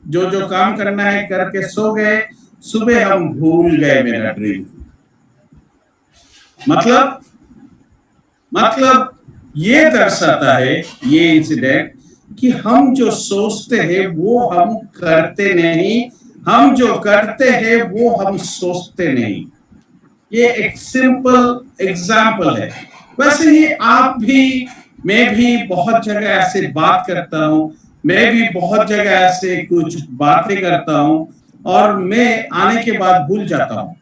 जो जो काम करना है करके सो गए, सुबह हम भूल गए मेरा ड्रीम। मतलब ये दर्शाता है ये इंसिडेंट कि हम जो सोचते हैं वो हम करते नहीं, हम जो करते हैं वो हम सोचते नहीं। ये एक सिंपल एग्जाम्पल है। वैसे ही आप भी, मैं भी बहुत जगह ऐसे बात करता हूँ, मैं भी बहुत जगह ऐसे कुछ बातें करता हूँ और मैं आने के बाद भूल जाता हूँ।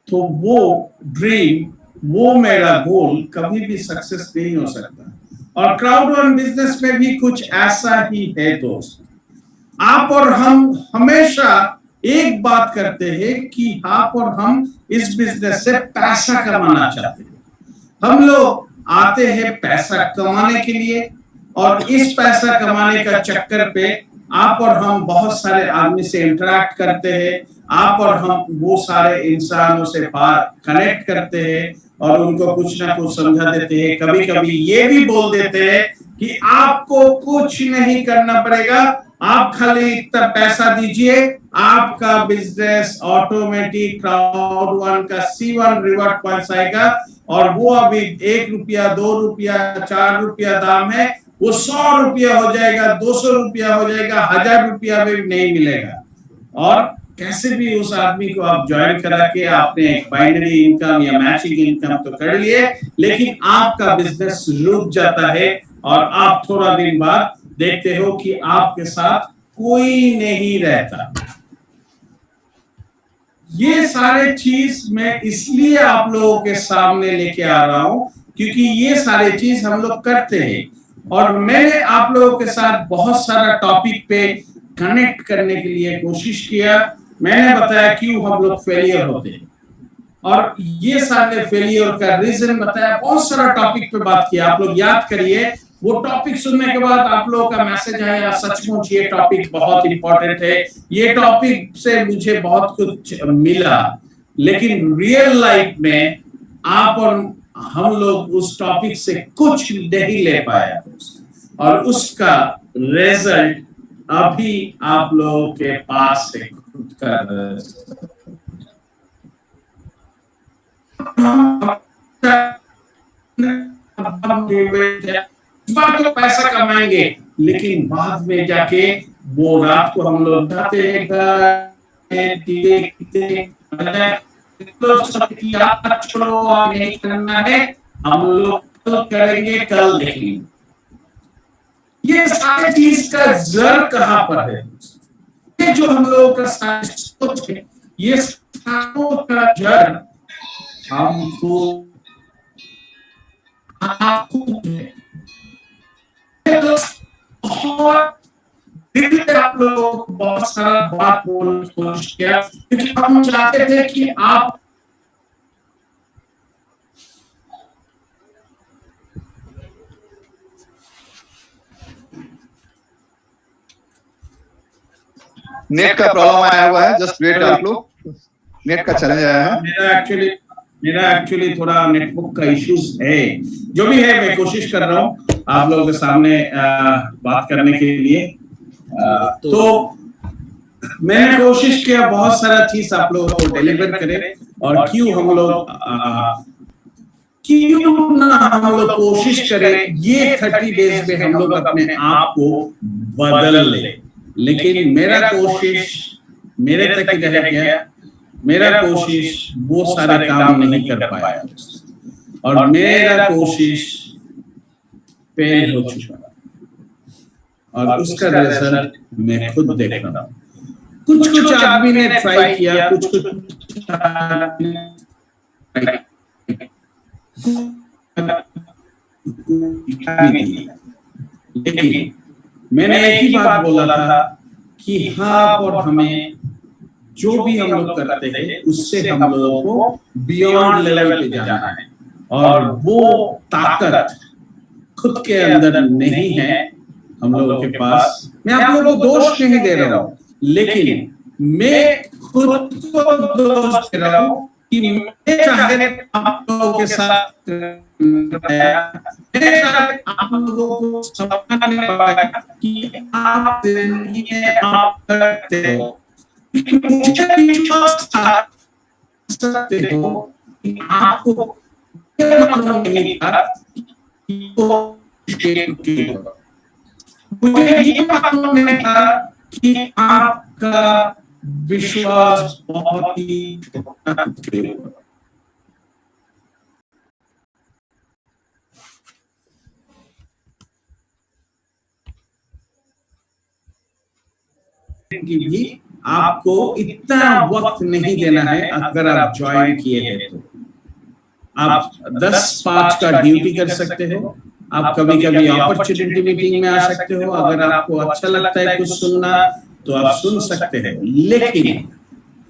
तो वो ड्रीम, वो मेरा गोल कभी भी सक्सेस नहीं हो सकता। और क्राउड वन बिजनेस में भी कुछ ऐसा ही है दोस्त। आप और हम हमेशा एक बात करते हैं कि आप और हम इस बिजनेस से पैसा कमाना चाहते हैं। हम लोग आते हैं पैसा कमाने के लिए और इस पैसा कमाने का चक्कर पे आप और हम बहुत सारे आदमी से इंटरेक्ट करते हैं, आप और हम वो सारे इंसानों से बात कनेक्ट करते हैं और उनको कुछ ना कुछ समझा देते हैं। कभी कभी ये भी बोल देते हैं कि आपको कुछ नहीं करना पड़ेगा, आप खाली इतना पैसा दीजिए, आपका बिजनेस ऑटोमेटिक क्राउड वन का C1 रिवॉर्ड पॉइंट्स आएगा और वो अभी 1 रुपया 2 रुपया 4 रुपया दाम है, वो 100 रुपया हो जाएगा, 200 रुपया हो जाएगा, 1000 रुपया भी नहीं मिलेगा। और कैसे भी उस आदमी को आप ज्वाइन करा के आपने एक बाइनरी इनकम या मैचिंग इनकम तो कर लिए, लेकिन आपका बिजनेस रुक जाता है और आप थोड़ा दिन बाद देखते हो कि आपके साथ कोई नहीं रहता। ये सारे चीज मैं इसलिए आप लोगों के सामने लेके आ रहा हूं क्योंकि ये सारे चीज हम लोग करते हैं और मैंने आप लोगों के साथ बहुत सारा टॉपिक पे कनेक्ट करने के लिए कोशिश किया। मैंने बताया क्यों हम लोग फेलियर होते हैं और ये सारे फेलियर का रीजन बताया, बहुत सारा टॉपिक पे बात किया। आप लोग याद करिए, वो टॉपिक सुनने के बाद आप लोगों का मैसेज आया, सचमुच ये टॉपिक बहुत इंपॉर्टेंट है, ये टॉपिक से मुझे बहुत कुछ मिला, लेकिन रियल लाइफ में आप और हम लोग उस टॉपिक से कुछ नहीं ले पाया और उसका रिजल्ट अभी आप लोगों के पास है खुद का। तो पैसा कमाएंगे, लेकिन बाद में जाके वो रात को हम लोग जाते हैं छोड़ो नहीं करना है, हम लोग कल करेंगे, कल देखेंगे। ये सारी चीज का जड़ कहां पर है? ये जो हम लोगों का सोच है, ये सोच का जड़ हमको आप लोग बहुत सारा बात बोलने की कोशिश किया क्योंकि हम चाहते थे कि आप नेट का प्रॉब्लम आया हुआ है, जस्ट वेट आप लोग, नेट का चले आया है। मेरा एक्चुअली थोड़ा नेटवर्क का इश्यूज है, जो भी है मैं कोशिश कर रहा हूँ आप लोगों के सामने बात करने के लिए। तो मैंने कोशिश किया बहुत सारा चीज आप लोगों को डिलीवर करें और क्यों हम लोग कोशिश करें ये 30 डेज में हम लोग अपने आप को बदल ले। लेकिन मेरा कोशिश मेरे तक ही रह गया, मेरा कोशिश वो सारे काम नहीं कर पाया और मेरा कोशिश फेल हो चुका और उसका रिजल्ट मैं खुद देख रहा हूं। कुछ आदमी ने ट्राई किया, कुछ लेकिन मैंने एक ही बात बोला था कि हाँ, और हमें जो भी हम लोग करते हैं उससे हम लोगों को बियॉन्ड लेवल पे जाना है और वो ताकत खुद के अंदर नहीं है हम लोगों के पास। मैं आप लोगों को दोष नहीं दे रहा हूं, लेकिन मैं खुद को दोष दे रहा हूं कि मैं चाहे आप लोगों के साथ मैं चाहे आप लोगों को समझने पाया कि आप जिंदगी में आप करते हो, मुझे विश्वास था सकते हो कि आपको ये मालूम नहीं था कि वो मुझे ये मालूम नहीं था कि आपका विश्वास बहुत ही छोटा होगा। कि भी आपको इतना वक्त नहीं देना है। अगर आप ज्वाइन किए हैं तो आप 10-5 का ड्यूटी कर सकते हो। आप कभी कभी अपॉर्चुनिटी मीटिंग में आ सकते हो। अगर आपको अच्छा लगता है कुछ सुनना तो आप सुन सकते हैं, लेकिन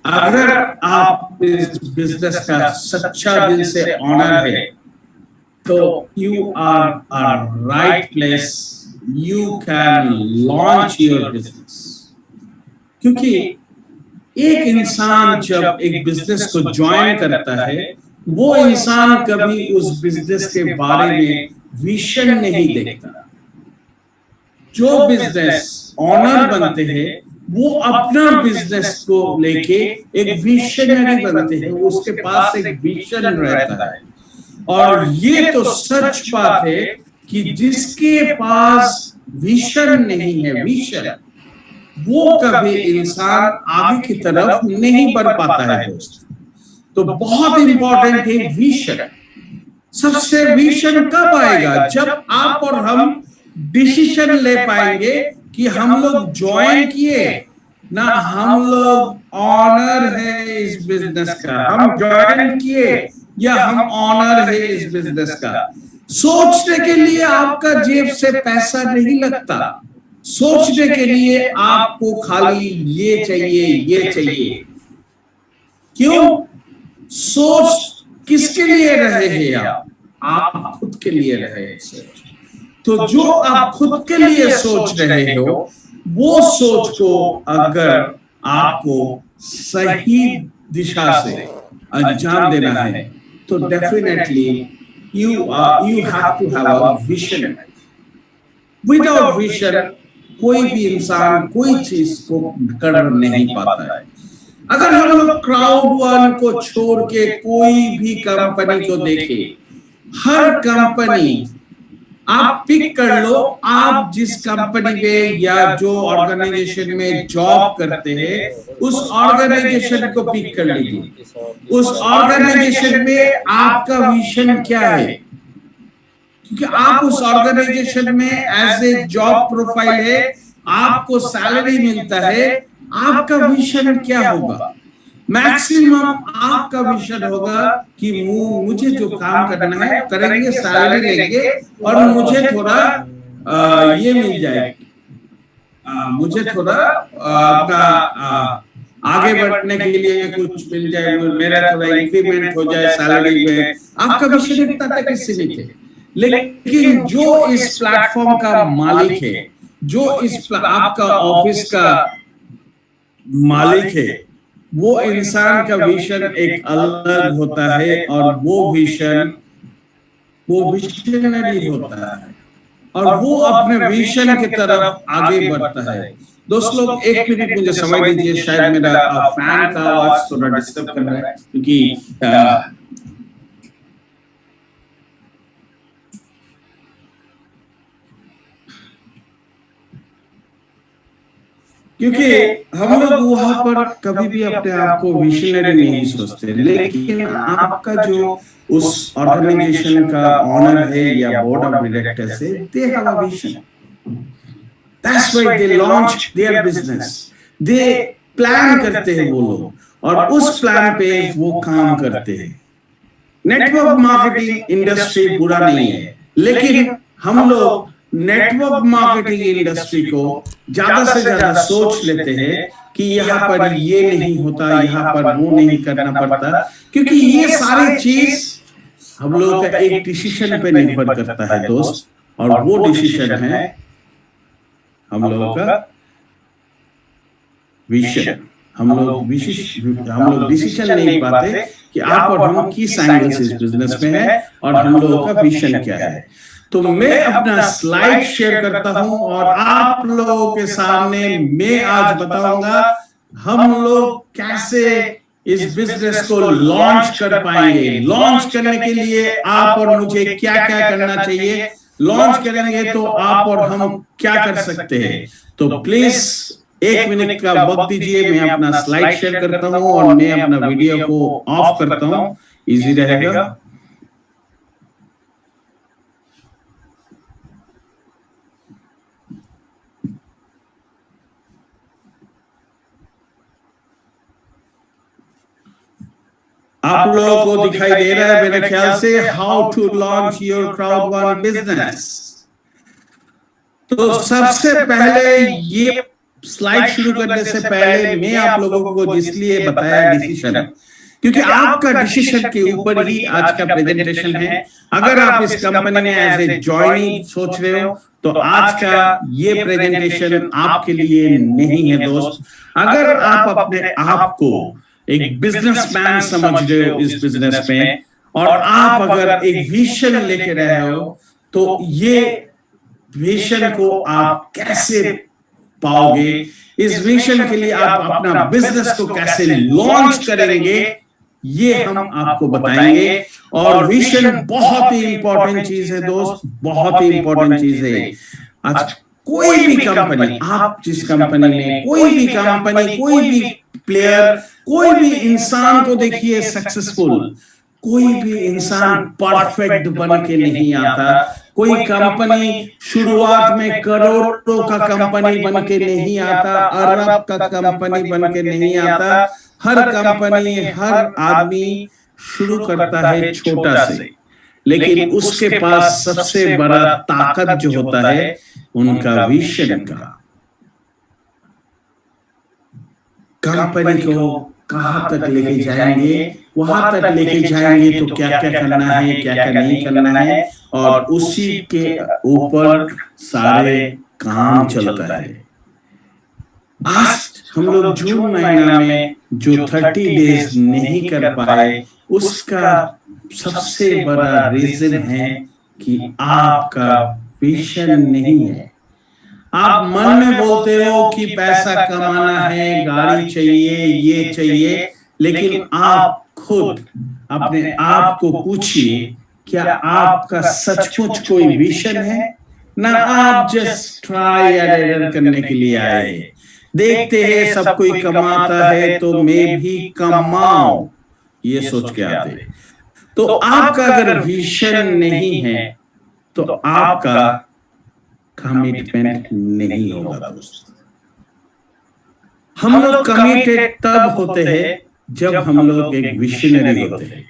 अगर आप इस बिजनेस का सच्चा दिल से ऑनर है तो you are right place, you can launch your business. क्योंकि एक इंसान जब एक बिजनेस को ज्वाइन करता है, वो इंसान कभी उस बिजनेस के बारे में विजन नहीं देखता। जो बिजनेस ऑनर बनते हैं वो अपना बिजनेस को लेके एक विजनरी बनते हैं, उसके पास एक विजन रहता है। और ये तो सच बात है कि जिसके पास विजन नहीं है, विजन, वो कभी इंसान आगे की तरफ नहीं बढ़ पाता है दोस्त। तो बहुत इंपॉर्टेंट है विजन। सबसे विजन कब आएगा? जब आप और हम डिसीजन ले पाएंगे कि हम लोग ज्वाइन किए ना, हम लोग ऑनर है इस बिजनेस का, हम ज्वाइन किए या हम ऑनर है इस बिजनेस का। सोचने के लिए आपका जेब से पैसा नहीं लगता। सोचने के लिए आपको खाली ये चाहिए, ये चाहिए। क्यों? सोच किसके लिए रहे हैं आप खुद के लिए रहे हैं सोच। तो जो आप खुद के लिए सोच रहे हो, वो सोच को अगर आपको सही दिशा से अंजाम देना है तो definitely you have to have a vision. Without vision कोई भी इंसान कोई चीज को कर नहीं पाता है। अगर हम लोग क्राउड वन को छोड़ के कोई भी कंपनी को देखें, हर कंपनी आप पिक कर लो, आप जिस कंपनी में या जो ऑर्गेनाइजेशन में जॉब करते हैं उस ऑर्गेनाइजेशन को पिक कर लीजिए। उस ऑर्गेनाइजेशन में आपका विजन क्या है? क्योंकि आप उस ऑर्गेनाइजेशन में एज ए जॉब प्रोफाइल है, आपको सैलरी मिलता है, आपका विजन क्या होगा? मैक्सिमम आपका विजन होगा कि मुझे जो काम करना है करेंगे, सैलरी लेंगे और मुझे थोड़ा ये मिल जाए, मुझे थोड़ा अपना आगे बढ़ने के लिए कुछ मिल जाए, मेरा थोड़ा इंक्रीमेंट हो जाए सैलरी में। आपका विजन इतना तक ही सीमित है। लेकिन जो इस प्लेटफॉर्म का मालिक है, जो इस आपका ऑफिस का मालिक है, वो इंसान का विजन एक अलग होता है और वो विजन वो विजनरी होता है और वो अपने विजन की तरफ आगे बढ़ता है। दोस्त लोग, एक मिनट मुझे समय दीजिए, शायद मेरा फैन का आवाज थोड़ा डिस्टर्ब कर रहा है क्योंकि हम लोग वहां पर कभी भी अपने आप को विजनरी नहीं सोचते। लेकिन आपका जो उस ऑर्गेनाइजेशन का ऑनर है या बोर्ड ऑफ डायरेक्टर्स है, they have a vision. That's why they launch their business. They plan करते हैं वो लोग और उस प्लान पे वो काम करते हैं। नेटवर्क मार्केटिंग इंडस्ट्री बुरा नहीं है, लेकिन हम लोग नेटवर्क मार्केटिंग इंडस्ट्री को ज्यादा से ज्यादा सोच लेते हैं कि यहाँ पर ये नहीं होता, यहाँ पर वो नहीं करना पड़ता, क्योंकि ये सारी चीज हम लोग का एक डिसीजन पे निर्भर करता है दोस्त। और वो डिसीजन है हम लोगों का विजन। हम लोग डिसीजन नहीं पाते कि आप और हम किस एंगल से इस बिजनेस में है और हम लोगों का विजन क्या है। तो मैं अपना स्लाइड शेयर करता हूं और आप लोगों के सामने मैं आज बताऊंगा हम लोग कैसे इस बिजनेस को लॉन्च कर पाएंगे। लॉन्च करने के लिए आप और मुझे क्या क्या करना चाहिए, लॉन्च करेंगे तो आप और हम क्या कर सकते हैं। तो प्लीज 1 मिनट का वक्त दीजिए, मैं अपना स्लाइड शेयर करता हूं और मैं अपना वीडियो को ऑफ करता हूं, इजी रहेगा। आप लोगों को दिखाई दे रहा है मेरे ख्याल से, how to launch your crowd one business. तो सबसे पहले ये स्लाइड शुरू करने से पहले मैं आप लोगों को जिसलिए बताया डिसीजन, क्योंकि आपका डिसीजन के ऊपर ही आज का प्रेजेंटेशन है। अगर आप इस कंपनी में एज ए ज्वाइनिंग सोच रहे हो तो आज का ये प्रेजेंटेशन आपके लिए नहीं है दोस्त। अगर आप अपने आप को एक बिजनेसमैन समझ रहे हो इस बिजनेस में और आप अगर एक विजन लेके रहे हो तो ये विजन को आप कैसे पाओगे, इस विजन के लिए आप अपना बिजनेस को कैसे लॉन्च करेंगे, ये हम आपको बताएंगे। और विजन बहुत ही इंपॉर्टेंट चीज है दोस्त, बहुत ही इंपॉर्टेंट चीज है। आज कोई भी कंपनी, आप जिस कंपनी में, कोई भी कंपनी, कोई भी प्लेयर, कोई भी इंसान को देखिए सक्सेसफुल, कोई भी इंसान परफेक्ट बन के नहीं आता। कोई कंपनी शुरुआत में करोड़ों का कंपनी बन के नहीं आता, अरब का कंपनी बन के नहीं आता। हर कंपनी, हर आदमी शुरू करता है छोटा से, लेकिन उसके पास सबसे बड़ा ताकत जो होता है उनका विजन का। कंपनी को कहां तक लेके जाएंगे, वहां तक लेके जाएंगे तो क्या क्या करना है, क्या क्या नहीं करना है, और उसी के ऊपर सारे काम चलता है। आज हम लोग जून महीना में जो 30 डेज नहीं कर पाए, उसका सबसे बड़ा रीजन है कि आपका विजन नहीं है। आप मन में बोलते हो कि पैसा कमाना है, गाड़ी चाहिए, ये चाहिए, लेकिन आप खुद अपने आप को पूछिए, क्या आपका सचमुच कोई विजन है? ना आप जस्ट ट्राई एंड एरर करने के लिए आए हैं। देखते हैं सब कोई कमाता है तो मैं भी कमाऊं, ये सोच के आते। तो आपका अगर विजन नहीं है तो आपका कमिटमेंट नहीं होगा दोस्त। हम लोग कमिटेड तब होते हैं जब हम लोग एक विजनरी होते हैं।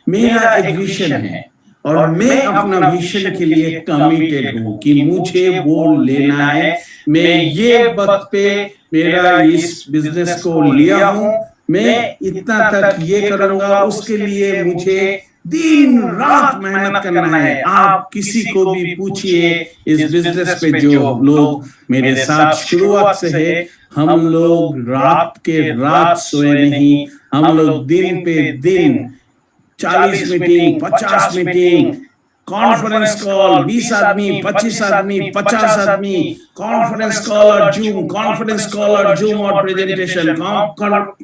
मेरा एक विजन है और मैं अपना विजन के लिए कमिटेड हूं कि मुझे वो लेना है। मैं ये वक्त पे मेरा इस बिजनेस को लिया हूं, मैं इतना तक ये करूंगा, उसके लिए मुझे दिन रात मेहनत करना है। आप किसी को भी पूछिए इस बिजनेस पे जो लोग मेरे साथ शुरुआत से है, हम लोग रात के रात सोए नहीं। हम लोग दिन पे दिन 40 मीटिंग, 50 मीटिंग, कॉन्फ्रेंस कॉल, 20 आदमी, 25 आदमी, 50 आदमी, कॉन्फ्रेंस कॉल और जूम, कॉन्फ्रेंस कॉल और जूम और प्रेजेंटेशन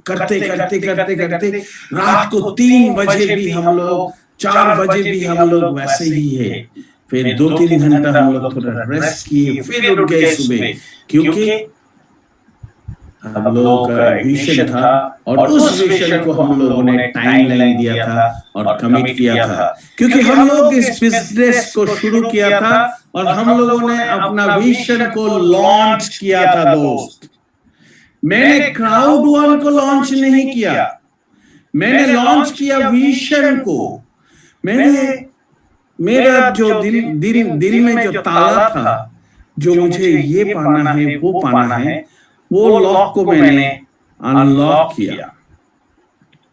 करते करते करते करते रात को 3 बजे भी हम लोग, 4 बजे भी हम लोग वैसे ही है। फिर 2-3 घंटा हम लोग थोड़ा रेस्ट किए, फिर उठ गए सुबह, क्योंकि हम लोगों का विजन था और उस विजन को हम लोगों ने टाइमलाइन दिया था और कमिट किया था। क्योंकि हम लोग इस बिजनेस को शुरू किया था और हम लोगों ने अपना विजन को लॉन्च किया था दोस्त। मैंने क्राउड वन को लॉन्च नहीं किया, मैंने लॉन्च किया विजन को। मैंने मेरा जो दिल में जो ताला था, जो मुझे ये पाना है वो पाना है, वो लॉक को मैंने अनलॉक किया,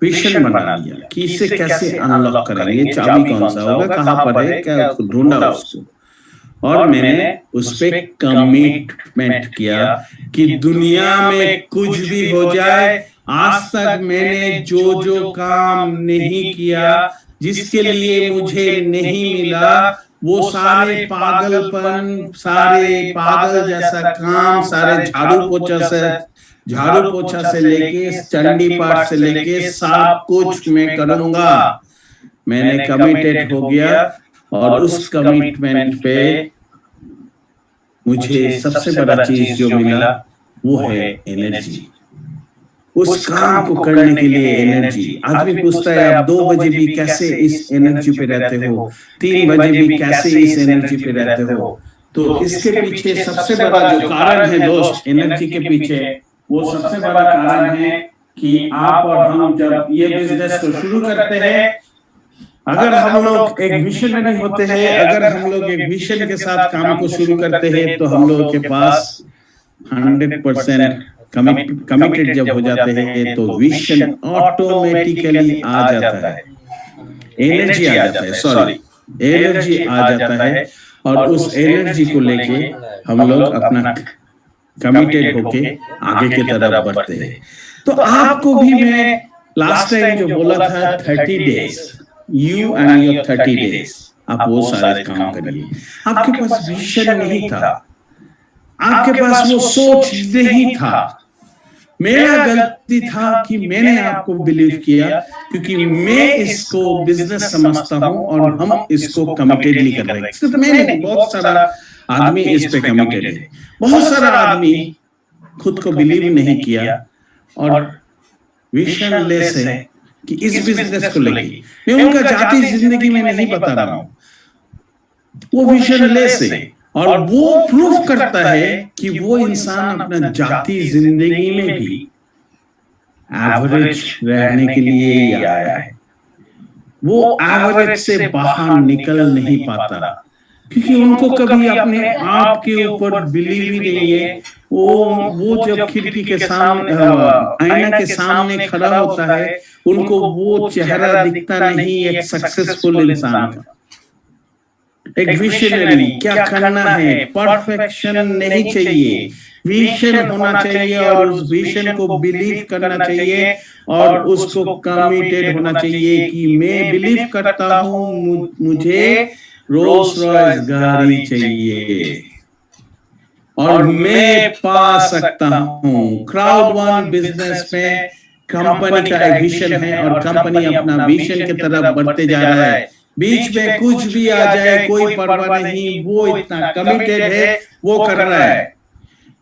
विजन बना लिया कि इसे कैसे अनलॉक करेंगे, चाबी कौन सा होगा, कहां पर है, क्या ढूंढा उसको। और मैंने उस पे कमिटमेंट किया कि दुनिया में कुछ भी हो जाए, आज तक मैंने जो जो काम नहीं किया, जिसके लिए मुझे नहीं मिला, वो सारे पागलपन, सारे पागल जैसा काम, सारे झाड़ू पोछा से लेके चंडी पाठ से लेके सब कुछ मैं करूंगा। मैंने कमिटेड हो गया और उस कमिटमेंट पे मुझे सबसे बड़ा चीज जो मिला वो है एनर्जी। उस काम को करने के लिए एनर्जी। आदमी पूछता है आप 2 बजे भी कैसे इस एनर्जी पे रहते हो, 3 बजे भी कैसे इस एनर्जी पे रहते हो। तो इसके पीछे सबसे बड़ा जो कारण है दोस्त, एनर्जी के पीछे वो सबसे बड़ा कारण है कि आप और हम जब ये बिजनेस को शुरू करते हैं, अगर हम लोग एक विजनरी होते हैं, अगर हम लोग एक विजन के साथ काम को शुरू करते हैं, तो हम लोगों के पास 100% कमिटेड जब हो जाते हैं तो विजन ऑटोमेटिकली आ जाता है, एनर्जी आ जाता है, सॉरी एनर्जी आ जाता है। और उस एनर्जी को लेके हम लोग अपना कमिटेड होके आगे की तरफ बढ़ते हैं। तो आपको भी मैं लास्ट टाइम जो बोला था 30 days, you and your 30 days, आप वो सारे काम करिए। आपके पास विजन नहीं था, आपके पास वो सोच नहीं था। मेरा गलती था कि मैंने आपको बिलीव किया, क्योंकि मैं इसको बिजनेस समझता हूं और हम इसको कमिटेडली कर रहे हैं। तो मैंने बहुत सारा आदमी इस पे कमिटेड है, बहुत सारा आदमी खुद को बिलीव नहीं किया और विजन लेस है कि इस बिजनेस को लेके। मैं उनका जाति जिंदगी में नहीं बता रहा हूं, वो विजन लेस है और वो प्रूफ करता है कि वो इंसान अपना जाति जिंदगी में भी एवरेज रहने के लिए ही आया है। वो एवरेज से बाहर निकल नहीं पाता, क्योंकि उनको कभी अपने आप के ऊपर बिलीव ही नहीं है। वो जब खिड़की के सामने, आईना के सामने खड़ा होता है, उनको वो चेहरा दिखता नहीं एक सक्सेसफुल इंसान का, एक विजनरी। क्या करना है, परफेक्शन नहीं चाहिए, विजन होना चाहिए और उस विजन को बिलीव करना चाहिए और उसको कमिटेड होना चाहिए कि मैं बिलीव करता हूं मुझे रोल्स रॉयस गाड़ी चाहिए और मैं पा सकता हूं। क्राउड वन बिजनेस में कंपनी का एक विजन है और कंपनी अपना विजन की तरफ बढ़ते जा रहा है। बीच में कुछ भी आ जाए कोई परवाह नहीं, वो इतना कमिटेड है, वो कर रहा है।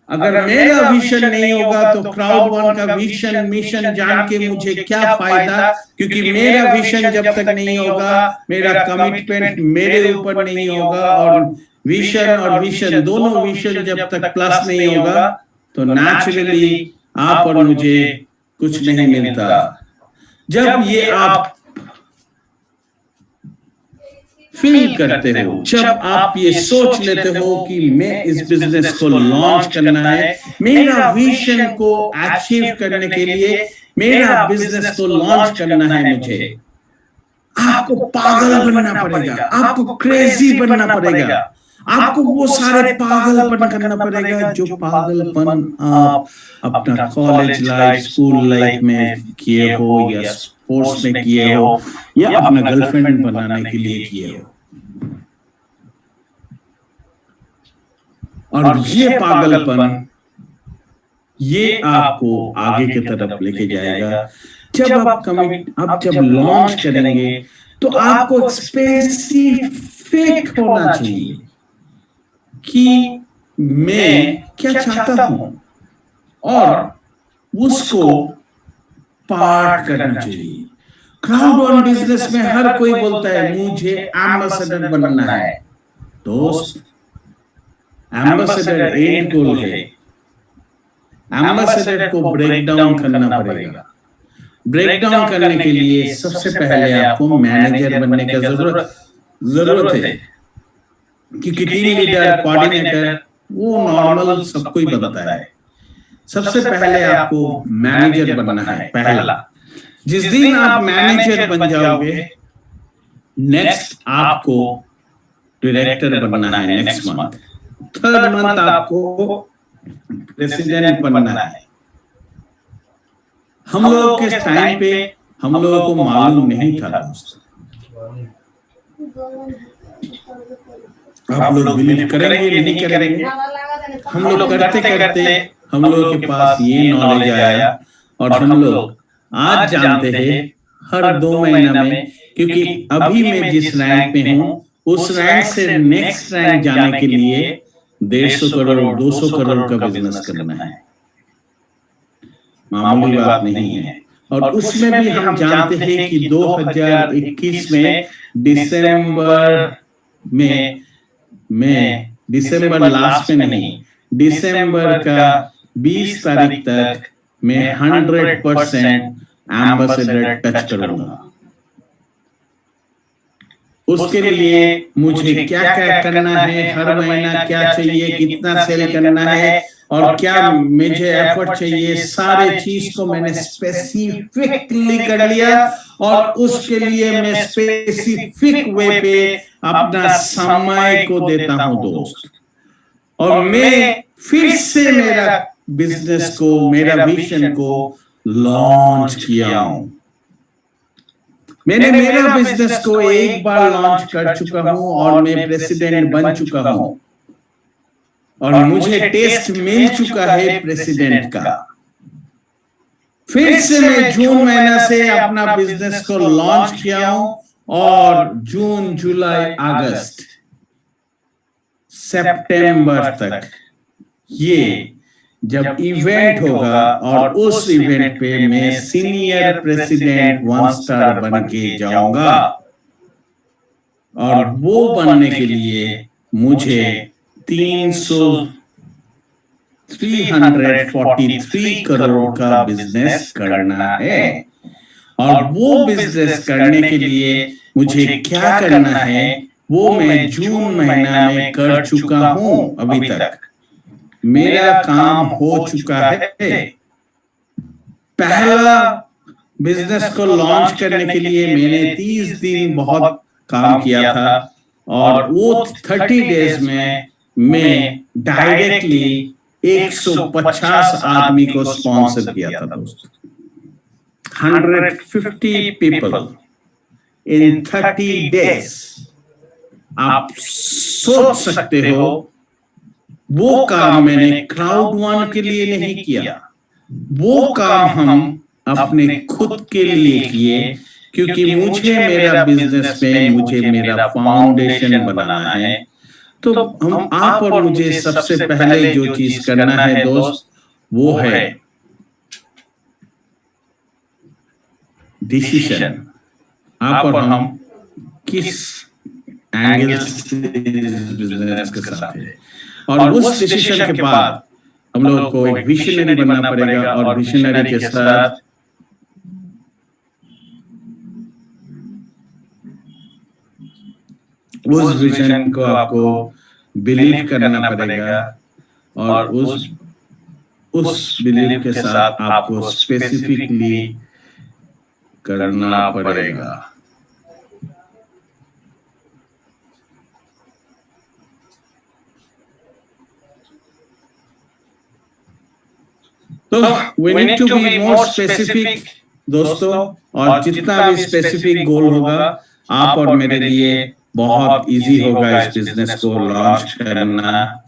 अगर मेरा विजन नहीं होगा तो क्राउड वन का विजन मिशन जान के मुझे क्या फायदा, क्योंकि मेरा विजन जब तक नहीं होगा, मेरा कमिटमेंट मेरे ऊपर नहीं होगा और विजन और विजन दोनों विजन जब तक प्लस नहीं होगा तो नेचुरली आप और मुझे कुछ नहीं मिलता। जब ये आप फील करते हो, जब आप ये सोच लेते हो कि मैं इस बिजनेस को लॉन्च करना है, मेरा विजन को अचीव करने के लिए मेरा बिजनेस को लॉन्च करना है, मुझे आपको पागल बनना पड़ेगा, आपको क्रेजी बनना पड़ेगा, आपको वो सारे पागलपन करना पड़ेगा जो पागलपन आप अपना कॉलेज लाइफ, स्कूल लाइफ में किए हो या स्पोर्ट्स में किए हो या अपना गर्लफ्रेंड बनाने के लिए किए हो। और ये पागलपन ये आपको आगे की तरफ लेके जाएगा। जब आप जब लॉन्च करेंगे तो आपको स्पेसिफिक होना चाहिए कि मैं क्या चाहता हूं और उसको पार्ट करना चाहिए। क्राउड वन बिजनेस में हर कोई बोलता है मुझे एम्बेसडर बनना है। दोस्त, एम्बेसडर एंड गोल है, एम्बेसडर को ब्रेक डाउन करना पड़ेगा। ब्रेक डाउन करने के लिए सबसे पहले आपको मैनेजर बनने का जरूरत है, क्योंकि टीम लीडर, कोऑर्डिनेटर वो नॉर्मल सबको ही बनता है। सबसे पहले आपको मैनेजर बनना है। पहला, जिस दिन आप मैनेजर बन जाओगे, नेक्स्ट आपको डायरेक्टर बनना है। नेक्स्ट मंथ, थर्ड मंथ आपको प्रेसिडेंट बनना है। हम लोग के टाइम पे हम लोगों को मालूम नहीं था दोस्त। आप लोग बिलीव करेंगे नहीं करेंगे, हम लोग करते करते हम लोग के पास ये नॉलेज आया और हम लोग आज जानते हैं हर 2 महीना में, क्योंकि अभी मैं जिस रैंक पे हूँ उस रैंक से नेक्स्ट रैंक जाने के लिए 150 करोड़ 200 करोड़ का बिजनेस करना है, मामूली बात नहीं है। और उसमें भी हम जानते हैं कि 2021 में दिसंबर में दिसंबर लास्ट में नहीं, दिसंबर का 20 तारीख तक मैं 100% एम्बेसडर टच करूंगा। उसके लिए मुझे क्या क्या करना है, हर महीना क्या चाहिए, कितना सेल करना है और क्या मुझे एफर्ट चाहिए, सारे चीज को मैंने स्पेसिफिकली कर लिया और उसके लिए मैं स्पेसिफिक वे पे अपना समय को देता हूं दोस्त। और मैं फिर से मेरा बिजनेस को, मेरा विजन को लॉन्च किया हूं। मैंने मेरा बिजनेस को एक बार लॉन्च कर चुका हूं और मैं प्रेसिडेंट बन चुका हूं और मुझे टेस्ट मिल चुका है प्रेसिडेंट का। फिर से मैं जून महीना से अपना बिजनेस को लॉन्च किया हूं और जून जुलाई अगस्त सितंबर तक ये जब इवेंट होगा और उस इवेंट पे मैं सीनियर प्रेसिडेंट 1 स्टार बन के जाऊंगा और वो बनने के लिए मुझे 343 करोड़ का बिजनेस करना है। और वो बिजनेस करने के लिए मुझे क्या करना है वो मैं जून महीना में कर चुका हूं। अभी तक मेरा काम हो चुका है। पहला बिजनेस को लॉन्च करने के लिए मैंने 30 दिन बहुत काम किया था और वो 30 डेज में मैं डायरेक्टली 150 आदमी को स्पॉन्सर किया था दोस्त। 150 पीपल इन 30 डेज। आप सोच सकते हो वो काम मैंने क्राउड वन के लिए नहीं किया, वो काम हम अपने खुद के लिए किए, क्योंकि मुझे मेरा बिजनेस में मुझे मेरा फाउंडेशन बनाना है। तो हम आप और मुझे सबसे पहले जो चीज करना है दोस्त वो है डिसीजन। आप और हम किस एंगल से बिजनेस के साथ है और उस डिसीजन के बाद हम लोग को एक विजनरी बनना पड़ेगा और विजनरी के साथ उस विजन को आपको बिलीव करना पड़ेगा और उस बिलीव के साथ आपको स्पेसिफिकली करना पड़ेगा। तो we need to be more specific दोस्तों, और जितना भी स्पेसिफिक गोल होगा आप और मेरे लिए बहुत इजी होगा इस बिजनेस को लॉन्च करना।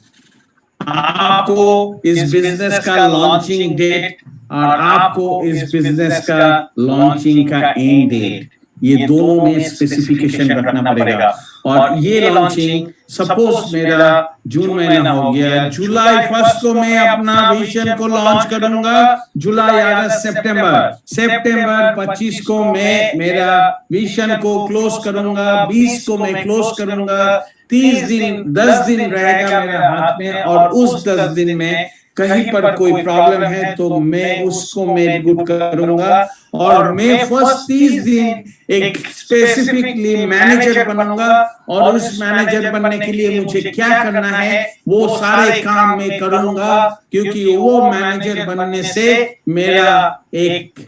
आपको इस बिजनेस का लॉन्चिंग डेट और आपको इस बिजनेस का लॉन्चिंग का एंड डेट, ये दोनों में स्पेसिफिकेशन रखना पड़ेगा। और ये लॉन्चिंग सपोज मेरा जून महीना हो गया, जुलाई 1 को मैं अपना विजन को लॉन्च करूंगा, जुलाई अगस्त सितंबर 25 को मैं मेरा विजन को क्लोज करूंगा, 20 को मैं क्लोज करूंगा, 30 दिन 10 दिन रहेगा मेरे हाथ में और उस 10 दिन में कहीं पर कोई प्रॉब्लम है तो मैं उसको मैं गुड करूंगा और मैं फर्स्ट 30 दिन एक स्पेसिफिकली मैनेजर बनूंगा और उस मैनेजर बनने के लिए मुझे क्या करना है वो सारे काम मैं करूंगा, क्योंकि वो मैनेजर बनने से मेरा एक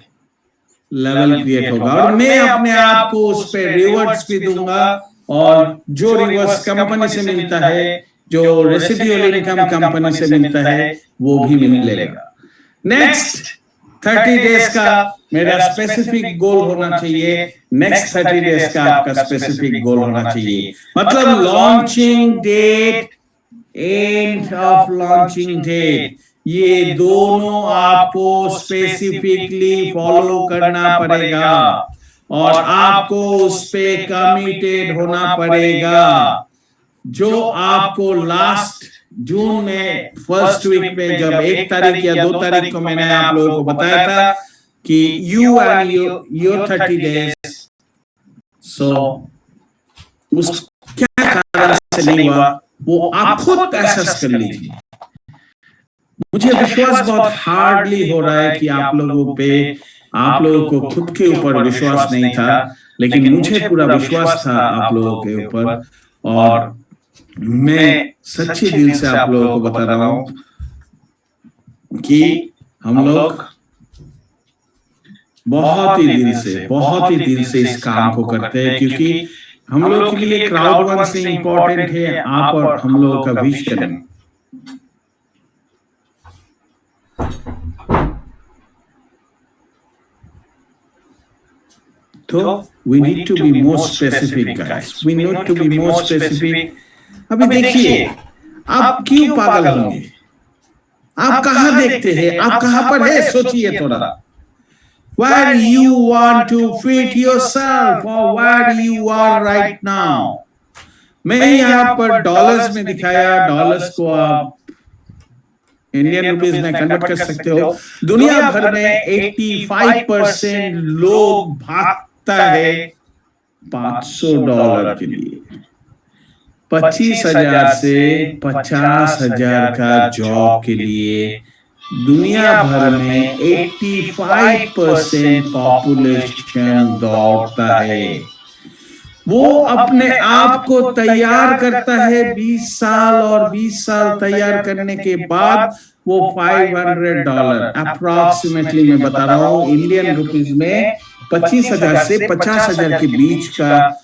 लेवल क्रिएट होगा और मैं अपने आप को उस पे रिवॉर्ड्स भी दूंगा और जो रिवॉर्ड्स कंपनी से मिलता है, जो रेसिडुअल इनकम कंपनी से मिलता है वो भी मिलेगा। नेक्स्ट 30 डेज का मेरा स्पेसिफिक गोल होना चाहिए, नेक्स्ट 30 डेज का आपका स्पेसिफिक गोल होना चाहिए। मतलब launching date, end of launching date, ये दोनों आपको स्पेसिफिकली फॉलो करना पड़ेगा और आपको उस पे कमिटेड होना पड़ेगा। जो आपको लास्ट जून में फर्स्ट वीक में जब 1 तारीख या 2 तारीख को मैंने आप लोगों को बताया था कि यू एंड योर 30 डेज, सो उस क्या कारण से नहीं हुआ वो आप खुद एसेस कर लीजिए। मुझे विश्वास बहुत हार्डली हो रहा है कि आप लोगों को खुद के ऊपर विश्वास नहीं था, लेकिन मुझे पूरा विश्वास था आप लोगों के ऊपर, और मैं सच्चे दिल से आप लोगों को बता रहा हूं कि हम लोग बहुत ही दिल से इस काम को करते हैं, क्योंकि हम लोग के लिए क्राउड वन से इंपॉर्टेंट है आप और हम लोगों का विजन। तो we need to be more specific guys, we need to be more specific। अभी देखिए, आप क्यों पागल होंगे? आप कहां देखते हैं, आप कहां पर है, सोचिए थोड़ा। Where you want to fit yourself or where you are right now? मैं यहाँ पर डॉलर्स में दिखाया, डॉलर्स को आप इंडियन रुपीस में कन्वर्ट कर सकते हो। दुनिया भर में 85% लोग भागता है $500 के लिए। 25,000 से 50,000 का जॉब के लिए दुनिया भर में 85% पॉपुलेशन दौड़ता है। वो अपने आप को तैयार करता है 20 साल, और 20 साल तैयार करने के बाद वो $500 अप्रोक्सीमेटली, मैं बता रहा हूँ इंडियन रुपीस में 25,000 से 50,000 के बीच का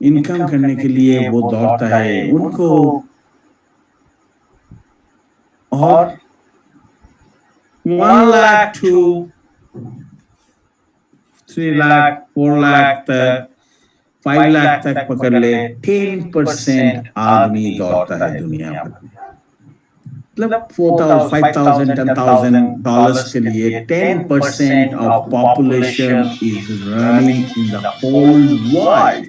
इनकम करने के लिए वो दौड़ता है उनको। और 1 लाख to 3 लाख 4 लाख तक 5 लाख तक पकड़ ले, 10% आदमी दौड़ता है दुनिया भर में। मतलब $4,000, $5,000, $10,000 के लिए 10% of population is running in the whole world.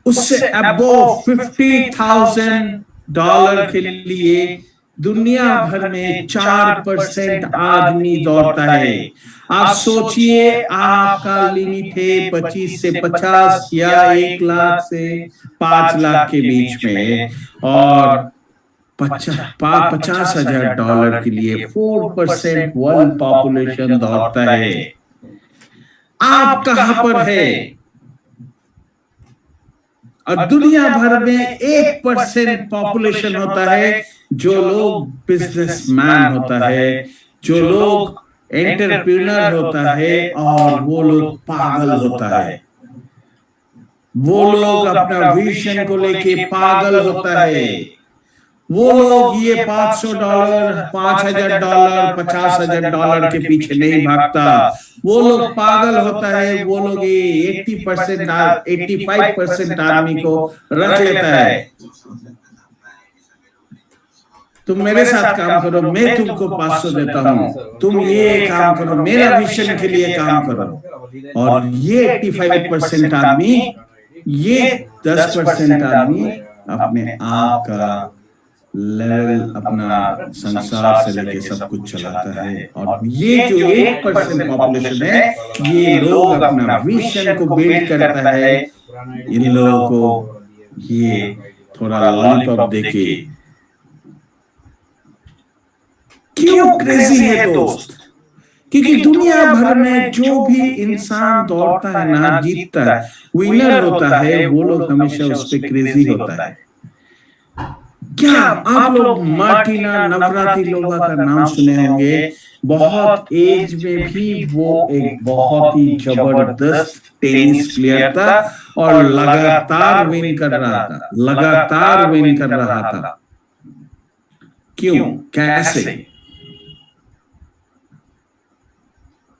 उससे अबव $50,000 के लिए दुनिया भर में 4% आदमी दौड़ता है। आप सोचिए, आपका लिमिट है 25 से 50 या 1 लाख से 5 लाख के बीच में, और $50,000 के लिए 4% वर्ल्ड पॉपुलेशन दौड़ता है। आप कहां पर है? और दुनिया भर में 1% पॉपुलेशन होता है जो लोग बिजनेसमैन होता है, जो लोग एंटरप्रेन्योर होता है, और वो लोग पागल होता है। वो लोग अपना विजन को लेके पागल होता है। वो लोग ये $500, $5,000, $50,000 के पीछे नहीं भागता। वो लोग पागल होता है, वो लोग ये 85% आदमी को रख लेता है। तुम मेरे साथ काम करो, मैं तुमको 500 देता हूं, तुम ये काम करो, मेरा विजन के लिए काम करो। और ये 85% आदमी, ये 10% आदमी अपने आप का लेवल, अपना संसार से लेके सब कुछ चलाता है। और ये जो 1% पॉपुलेशन है, ये लोग अपना विजन को बिल्ड करता है। इन लोगों को ये थोड़ा लॉलीपॉप देके क्यों क्रेजी है दोस्त? क्योंकि दुनिया भर में जो भी इंसान दौड़ता है ना, जीतता है, विनर होता है, वो लोग हमेशा उस पे क्रेजी होता है। क्या आप लोग मार्टिना नवरातिलोवा का नाम सुने होंगे? बहुत एज में भी वो एक बहुत ही जबरदस्त टेनिस प्लेयर था और लगातार विन कर रहा था। क्यों? कैसे?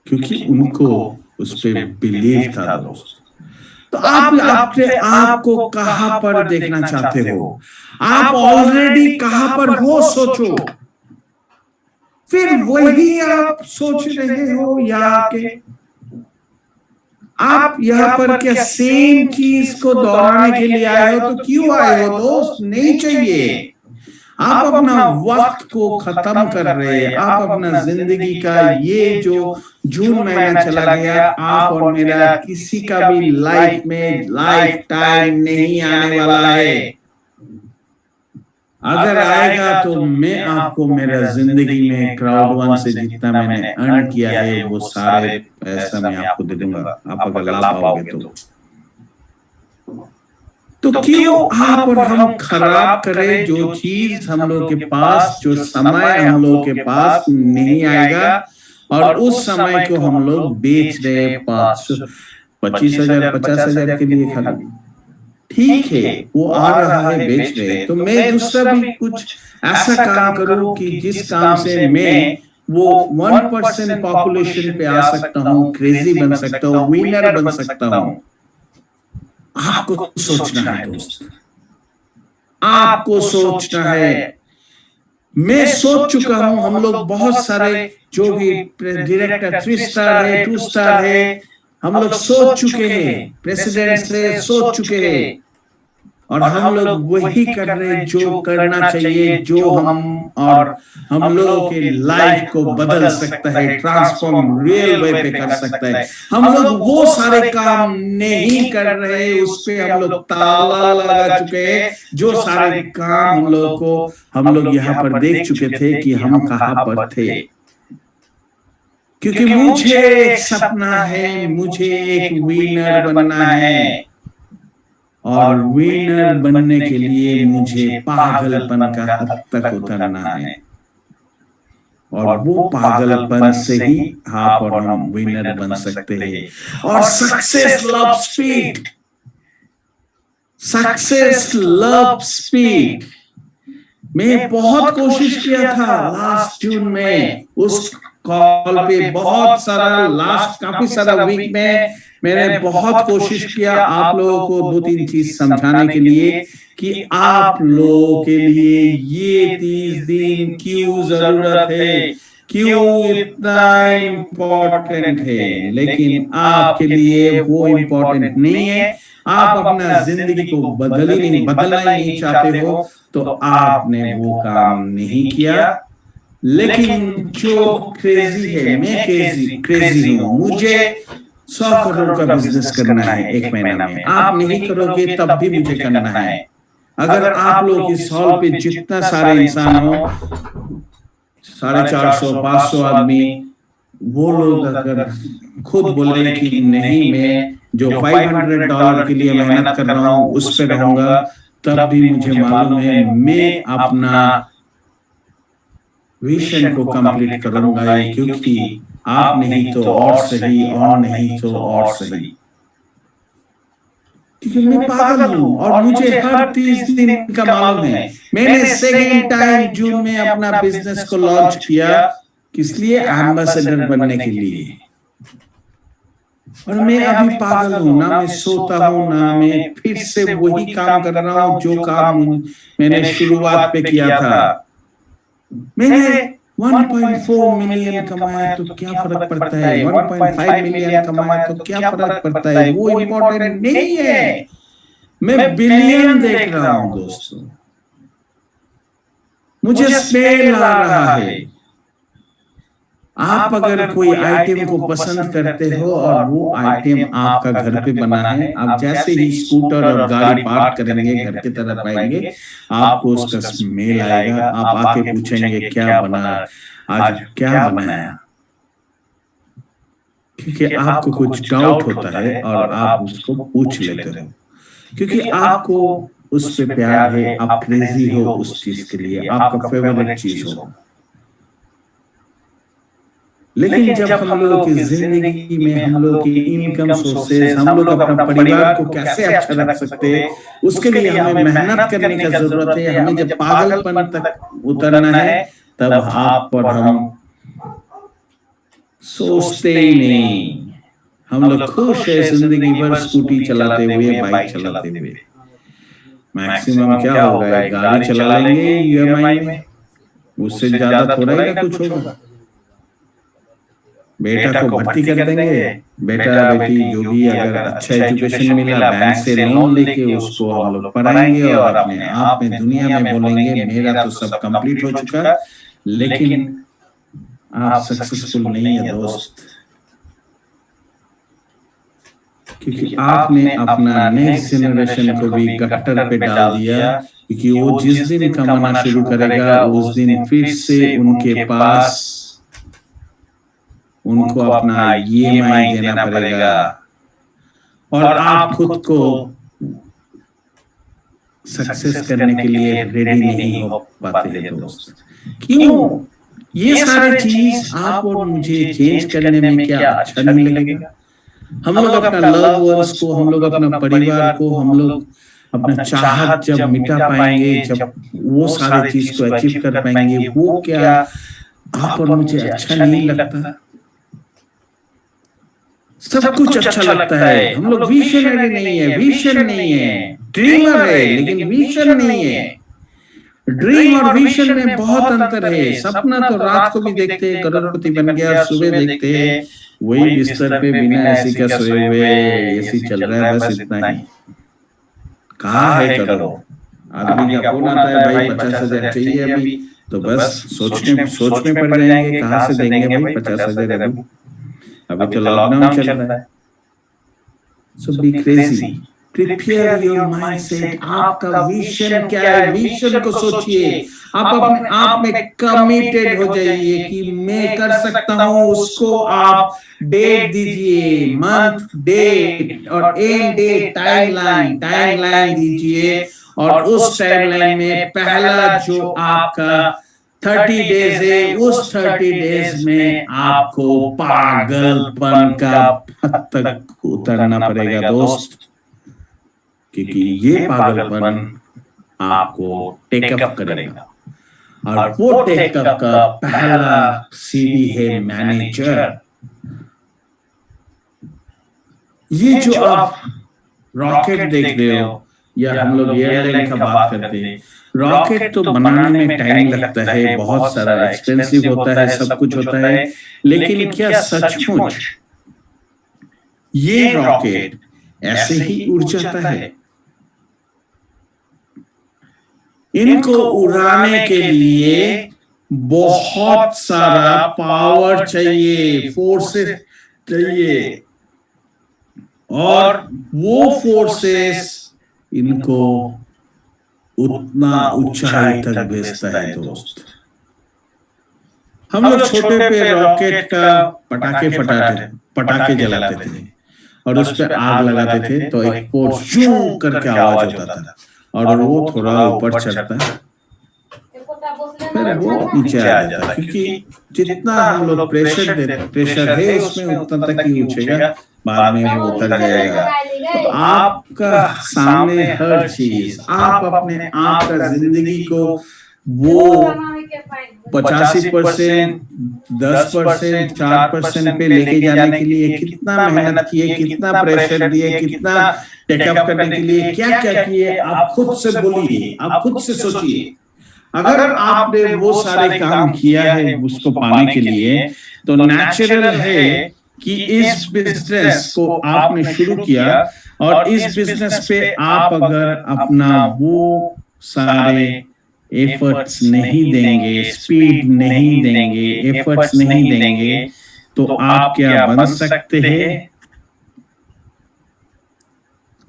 क्योंकि उनको उस पर बिलीव था दोस्त। तो आप अपने आप को कहां पर देखना चाहते हो? आप ऑलरेडी कहां पर हो सोचो, फिर वही आप सोच रहे हो यहाँ के। आप यहाँ पर क्या सेम चीज को दोहराने के लिए आए हो? तो क्यों आए हो दोस्त? नहीं चाहिए। आप अपना वक्त को खत्म कर रहे हैं, आप अपना जिंदगी का ये जो जून महीना चला गया, आप और मेरा किसी का भी लाइफ में लाइफ टाइम नहीं आने वाला है। अगर आएगा तो मैं आपको मेरा जिंदगी में क्राउड वन से जितना मैंने अर्न किया है वो सारे पैसा मैं आपको दे दूंगा, आप अगर ला पाओगे तो क्यों आप और हम खराब करें जो चीज हम लोग के पास, जो समय हम लोग के पास नहीं आएगा, और उस समय को हम लोग बेच रहे 25,000 50,000 के लिए खाली। ठीक है, वो आ रहा है, बेच रहे, तो मैं दूसरा भी कुछ ऐसा काम करूं कि जिस काम से मैं वो 1% पॉपुलेशन पे आ सकता हूं, क्रेजी बन सकता हूं, विनर बन सकता हूं। आपको सोचना है दोस्त, आपको सोचना है। मैं सोच चुका हूं, हम लोग बहुत सारे जो भी डायरेक्टर 3 स्टार है, 2 स्टार है, हम लोग सोच चुके हैं, प्रेसिडेंट से सोच चुके हैं, और हम लोग वही कर रहे हैं जो करना चाहिए, जो हम लोगों के लाइफ को बदल सकता है, ट्रांसफॉर्म रियल वे पे कर सकता है। हम लोग वो सारे काम नहीं कर रहे, उस पे हम लोग ताला लगा चुके हैं। जो सारे काम हम लोग यहाँ पर देख चुके थे कि हम कहाँ पर थे। क्योंकि मुझे एक सपना है, मुझे एक विनर बनना है, और विनर बनने के लिए मुझे पागलपन का हद तक उतरना है, और वो पागलपन से ही आप और हम विनर बन सकते हैं। और success love speed, success love speed. मैं बहुत कोशिश किया था लास्ट जून में उस कॉल पे, बहुत सारा लास्ट काफी सारा वीक में मैंने बहुत कोशिश किया आप लोगों को 2-3 चीज समझाने के लिए कि आप लोगों के लिए ये 30 दिन क्यों जरूरत है, क्यों इतना इम्पोर्टेंट है। लेकिन आपके लिए वो इम्पोर्टेंट नहीं है। आप अपना जिंदगी को बदलना ही नहीं चाहते हो, तो आपने वो काम नहीं किया। लेकिन जो क्रेजी है, मैं क्रेजी हूं, मुझे 100 करोड़ का बिजनेस करना है 1 महीना में। आप नहीं करोगे तब भी मुझे करना है। अगर आप लोग इस हॉल पे जितना सारे इंसान हो, 450 500 आदमी, वो लोग अगर खुद बोले कि नहीं, मैं जो $500 के लिए मेहनत कर रहा हूं उस पे रहूंगा, तब भी मुझे मालूम है मैं अपना विजन को कंप्लीट करूंगा ही, क्योंकि आप नहीं तो और सही, और नहीं तो और सही। क्योंकि मैं पागल हूं और मुझे हर 30 दिन का मालूम है। मैंने सेकेंड टाइम जून में अपना बिजनेस को लॉन्च किया, किस लिए? एम्बेसडर बनने के लिए। और मैं अभी पागल हूं, ना मैं सोता हूं, ना मैं फिर से वही काम कर रहा हूं जो काम मैंने शुरुआत पे किया था। मैंने 1.4 मिलियन कमाया तो क्या फर्क पड़ता है, 1.5 मिलियन कमाया तो क्या फर्क पड़ता है, वो इंपॉर्टेंट नहीं है। मैं बिलियन देख रहा हूं दोस्तों, मुझे स्मेल आ रहा है। आप अगर कोई आइटम को पसंद करते हो और वो आइटम आपका घर पे बना है, आप जैसे ही स्कूटर और गाड़ी पार्क करेंगे, घर की तरफ आएंगे, आपको उसका स्मेल आएगा। आप आके पूछेंगे क्या बना, आज क्या बनाया? क्योंकि आपको कुछ डाउट होता है और आप उसको पूछ लेते हो, क्योंकि आपको उस पे प्यार है, आप क्रेजी हो उस चीज के लिए, आपका फेवरेट चीज हो। लेकिन जब हम लोग की जिंदगी में हम लोग की इनकम सोर्सेस, हम लोग अपना परिवार को कैसे अच्छा रख सकते हैं, उसके लिए हमें मेहनत करने की जरूरत है। हमें जब पागलपन तक उतरना है, तब आप और हम सोचते ही नहीं। हम लोग खुश है जिंदगी भर स्कूटी चलाते हुए, बाइक चलाते हुए। मैक्सिमम क्या होगा, एक गाड़ी चला लेंगे ईएमआई में, उससे ज्यादा थोड़ा ही ना कुछ होगा। बेटा को भर्ती कर देंगे, बेटा बेटी जो भी अगर अच्छा एजुकेशन मिला बैंक से लोन लेके उसको हम लोग पढ़ाएंगे और अपने आप में दुनिया में बोलेंगे मेरा तो सब कंप्लीट हो चुका। लेकिन आप सक्सेसफुल नहीं है दोस्त, क्योंकि आपने अपना नेक्स्ट जनरेशन को भी गट्टर पे डाल दिया। क्योंकि वो जिस दिन कमाना शुरू करेगा उस दिन फिर से उनके पास उनको अपना ईएमआई देना पड़ेगा और आप खुद को सक्सेस करने के लिए रेडी नहीं हो पाते हैं दोस्त। क्यों? ये सारे चीज आप और मुझे चेंज करने में क्या अच्छा नहीं लगेगा? हम लोग अपना लव वंस को, हम लोग अपना परिवार को, हम लोग अपना चाहत जब मिटा पाएंगे, जब वो सारे चीज को अचीव कर पाएंगे, वो क्या आप और मुझे अच्छा नहीं लगता? सब कुछ अच्छा लगता है। हम लोग विजनरी नहीं है, विजन नहीं है, ड्रीमर है लेकिन विजन नहीं है। ड्रीम और विजन में बहुत अंतर है। सपना तो रात को भी देखते हैं, करोड़पति बन गया, सुबह देखते हैं वही बिस्तर पे बिना एसी का सोए हुए, एसी चल रहा है, बस इतना ही। कहाँ है करो? आदमी का फोन आता है, भाई 50,000 चाहिए अभी, तो बस सोच में पड़ जाएंगे कहाँ से देंगे भाई 50,000 अभी तो लॉकडाउन चल रहा है। So be crazy, prepare your mindset. आपका विजन क्या है, विजन को सोचिए। आप अपने आप में कमिटेड हो जाइए कि मैं कर सकता हूं, उसको आप डेट दीजिए, मंथ डेट और एंड डेट, टाइमलाइन दीजिए और उस टाइमलाइन में पहला जो आपका 30 डेज है, उस 30 डेज में आपको पागलपन का हद तक उतरना पड़ेगा दोस्त, क्योंकि ये पागलपन आपको टेकअप करेगा। और वो टेकअप का पहला सीढ़ी है मैनेजर। ये जो आप रॉकेट देख रहे हो या हम लोग एयरलाइन का बात करते हैं, रॉकेट तो बनाने में टाइम लगता है, बहुत सारा एक्सपेंसिव होता है, सब कुछ होता है। लेकिन क्या सचमुच ये रॉकेट ऐसे ही उड़ जाता है? इनको उड़ाने के लिए बहुत सारा पावर चाहिए, फोर्सेस चाहिए, और वो फोर्सेस इनको उतना ऊंचाई तक भेजता है दोस्त। हम लोग छोटे पे रॉकेट का पटाखे जलाते थे और उस पर आग लगाते थे तो एक पोर शू करके आवाज होता था और वो थोड़ा ऊपर चढ़ता फिर वो नीचे आ जाता, क्योंकि जितना हम लोग प्रेशर है उसमें उतना तक ही उछेगा, बाद में वो उतर जाएगा। तो आपका सामने हर चीज, आप अपने आप का जिंदगी को वो 85%, 10%, 4% पे लेके जाने के लिए कितना मेहनत किए, कितना प्रेशर दिए, कितना टेकअप करने के लिए क्या क्या किए, आप खुद से बोलिए, आप खुद से सोचिए। अगर आपने वो सारे काम किया है उसको पाने के लिए, तो नेचुरल है कि इस बिजनेस को आपने शुरू किया और इस बिजनेस पे आप अगर अपना वो सारे एफर्ट्स नहीं देंगे, स्पीड नहीं देंगे, एफर्ट्स नहीं देंगे, तो आप क्या बन सकते हैं?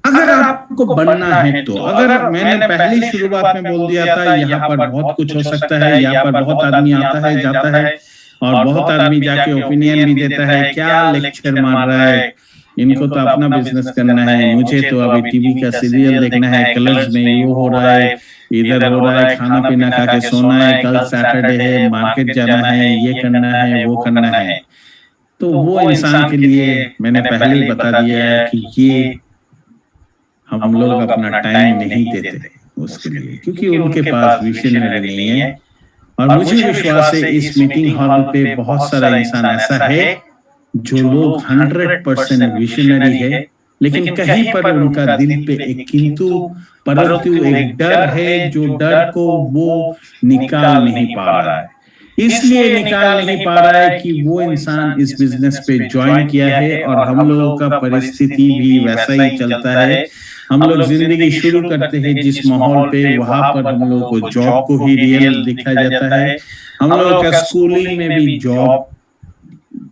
अगर आपको बनना है तो, अगर मैंने पहली शुरुआत में बोल दिया था यहाँ पर बहुत कुछ हो सकता है, यहाँ पर बहुत आदमी आता है जाता है और बहुत आदमी जाके ओपिनियन भी देता है, क्या लेक्चर मार रहा है, इनको तो अपना बिजनेस करना है, मुझे तो अभी टीवी का सीरियल देखना है, कलर्स में ये हो रहा है, इधर हो रहा है, खाना पीना खा के सोना है, कल सैटरडे है, मार्केट जाना है, ये करना है, वो करना है। तो वो इंसान के लिए मैंने पहले ही बता दिया है कि ये हम लोग अपना टाइम नहीं देते उसके लिए, क्योंकि उनके पास विजनरी नहीं है। और मुझे विश्वास है इस मीटिंग हॉल पे बहुत सारा इंसान ऐसा है जो लोग 100% विशनरी है, लेकिन कहीं पर उनका दिल पे एक किंतु परंतु एक डर है, जो डर को वो निकाल नहीं पा रहा है। इसलिए निकाल नहीं पा रहा है कि वो इंसान इस बिजनेस पे ज्वाइन किया है, और हम लोगों का परिस्थिति भी वैसा ही चलता है। हम लोग जिंदगी शुरू करते हैं जिस माहौल पे, वहां पर हम लोग को जॉब को ही रियल देखा जाता है। हम लोग का स्कूलिंग में भी जॉब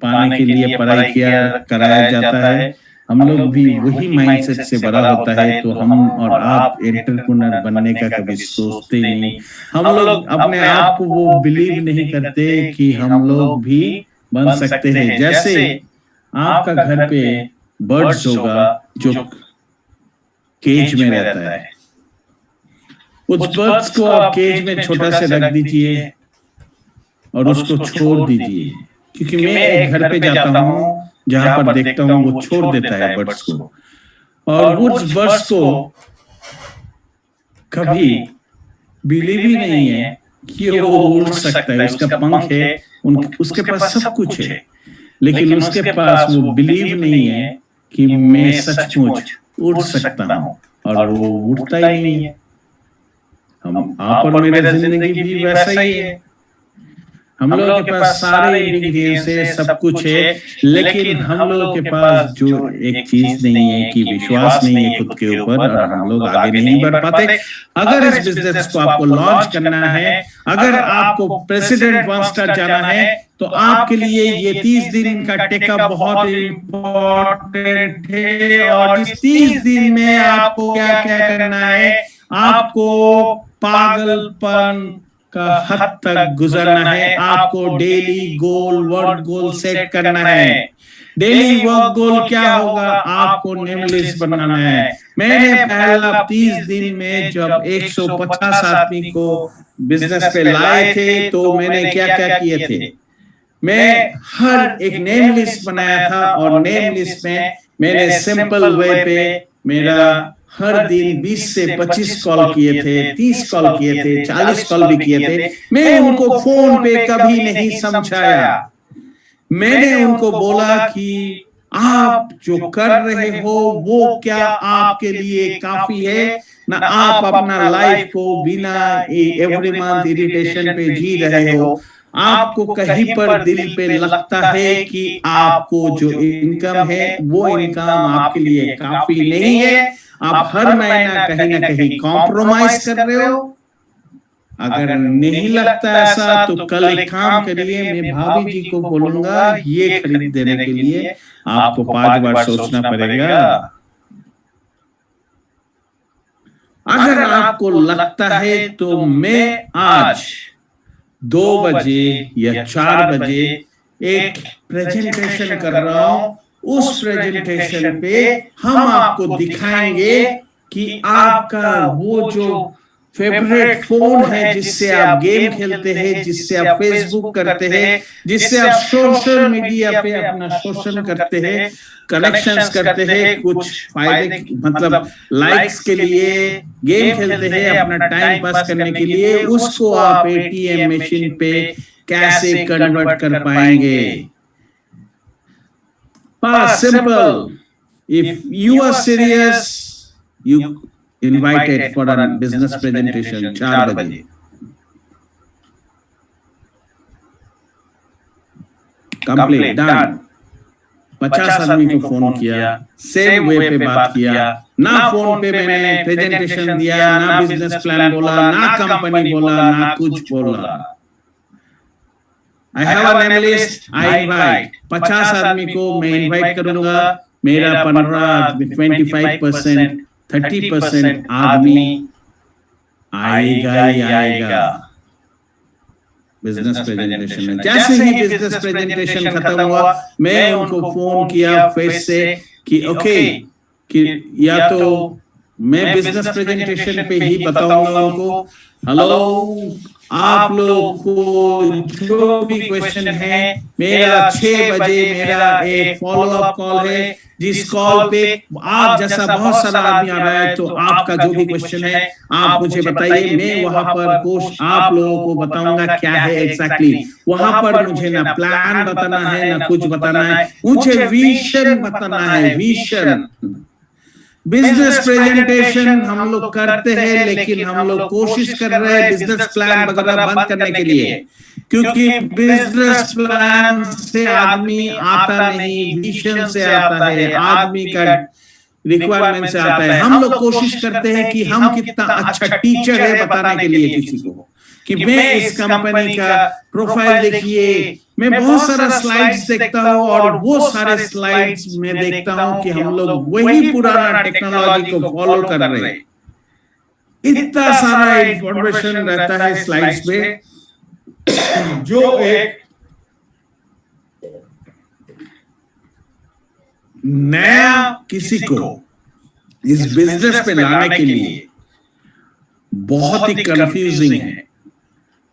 पाने के लिए पढ़ाई किया कराया जाता है। हम लोग भी वही माइंडसेट से बड़ा होता है, तो हम और आप एंटरप्रेन्योर बनने का कभी सोचते ही नहीं। हम लोग अपने आप को वो बिलीव नहीं करते कि हम लोग भी बन सकते हैं। जैसे आपका घर पे बर्ड्स होगा जो केज में रहता है, उस बर्ड्स को आप केज में छोटा से रख दीजिए और उसको छोड़ दीजिए, क्योंकि मैं एक घर पे जाता हूँ जहां पर देखता हूँ वो छोड़ देता है बर्ड्स को, और उस बर्ड्स को कभी बिलीव ही नहीं है कि वो उड़ सकता है। उसका पंख है, उसके पास सब कुछ है, लेकिन उसके पास वो बिलीव नहीं है कि मैं सचमुच उड़ सकता हूँ, और वो उड़ता ही नहीं है। हम आप और मेरा जिंदगी भी वैसा ही है। हम लोगों के पास सारे इंग्रेडिएंट्स है, सब कुछ है, लेकिन हम लोगों के पास जो एक चीज नहीं है कि विश्वास नहीं है खुद के ऊपर, और हम लोग आगे नहीं बढ़ पाते। अगर इस बिजनेस को आपको लॉन्च करना है, अगर आपको प्रेसिडेंट वन स्टार जाना है, तो आपके लिए ये 30 दिन का टेकअप बहुत इम्पोर्टेंट है। और इस 30 दिन में आपको क्या क्या करना है, आपको पागलपन का हद तक गुजरना है। आपको डेली गोल, वर्क गोल सेट करना है। डेली वर्क गोल क्या होगा, आपको नेम लिस्ट बनाना है। मैंने पहला 30 दिन में जब 150 आदमी को बिजनेस पे लाए थे, तो मैंने क्या क्या किए थे, मैं हर एक नेम लिस्ट बनाया था, और नेम लिस्ट में मैंने सिंपल वे पे मेरा हर दिन 20 से 25 कॉल किए थे, 30 कॉल किए थे, 40 कॉल भी किए थे। मैं उनको फोन पे कभी नहीं समझाया। मैंने उनको बोला कि आप जो कर रहे हो वो क्या आपके लिए काफी है ना, आप अपना लाइफ को बिना एवरी मंथ इरिटेशन पे जी रहे हो। आपको कहीं पर दिल पे लगता है कि आपको जो इनकम है वो इनकम आपके लिए काफी नहीं है, आप हर महीना कहीं ना कहीं कॉम्प्रोमाइज कर रहे हो। अगर नहीं लगता ऐसा, तो कल एक काम करिए, मैं भाभी जी को बोलूंगा ये खरीद देने के लिए, आपको 5 बार सोचना पड़ेगा। अगर आपको लगता है तो मैं आज 2 बजे या 4 बजे एक प्रेजेंटेशन कर रहा हूं, उस प्रेजेंटेशन पे हम आपको दिखाएंगे कि आपका वो जो फेवरेट फोन है जिससे आप गेम खेलते हैं, जिससे आप फेसबुक करते हैं, जिससे आप सोशल मीडिया पे अपना शोषण करते हैं, कनेक्शंस करते हैं, कुछ फायदे मतलब लाइक्स के लिए गेम खेलते हैं, अपना टाइम पास करने के लिए, उसको आप एटीएम मशीन पे कैसे कन्वर्ट कर पाएंगे। Simple. If you are serious, you invited for a business presentation 4 बजे। Complete done. 50 आदमी को फोन किया, सेम वे पे बात किया, ना फोन पे मैंने प्रेजेंटेशन दिया, ना बिजनेस प्लान बोला, ना कंपनी बोला, ना कुछ बोला। I have a name list, I invite 50 आदमी को मैं इनवाइट करूंगा। मेरा 25%, 30% आदमी आएगा ही आएगा बिजनेस प्रेजेंटेशन में। जैसे ही बिजनेस प्रेजेंटेशन खत्म हुआ, मैं उनको फोन किया फिर से कि ओके, कि या तो मैं बिजनेस प्रेजेंटेशन पे ही बताऊंगा उनको, हेलो आप लोग को जो भी क्वेश्चन है, मेरा 6 बजे मेरा एक फॉलो अप कॉल है, जिस कॉल पे आप जैसा बहुत सारा आदमी आ रहा है, तो आपका जो भी क्वेश्चन है आप मुझे बताइए, मैं वहां पर कोश आप लोगों को बताऊंगा क्या है एग्जैक्टली। वहां पर मुझे ना प्लान बताना है ना कुछ बताना है, मुझे विजन बताना है, विजन। बिजनेस प्रेजेंटेशन हम लोग करते हैं, लेकिन हम लोग कोशिश कर रहे हैं बिजनेस प्लान वगैरह बंद करने के लिए, क्योंकि बिजनेस प्लान से आदमी आता नहीं, विजन से आता है, आदमी का रिक्वायरमेंट से आता है। हम लोग कोशिश करते हैं कि हम कितना अच्छा टीचर है बताने के लिए किसी को, कि मैं इस कंपनी का प्रोफाइल देखिए, मैं बहुत सारा स्लाइड्स देखता हूं और वो सारे स्लाइड्स में देखता हूं कि हम लोग वही पुराना टेक्नोलॉजी को फॉलो कर रहे हैं। इतना सारा इंफॉर्मेशन रहता है स्लाइड्स में, जो एक नया किसी को इस बिजनेस पे लाने के लिए बहुत ही कंफ्यूजिंग है,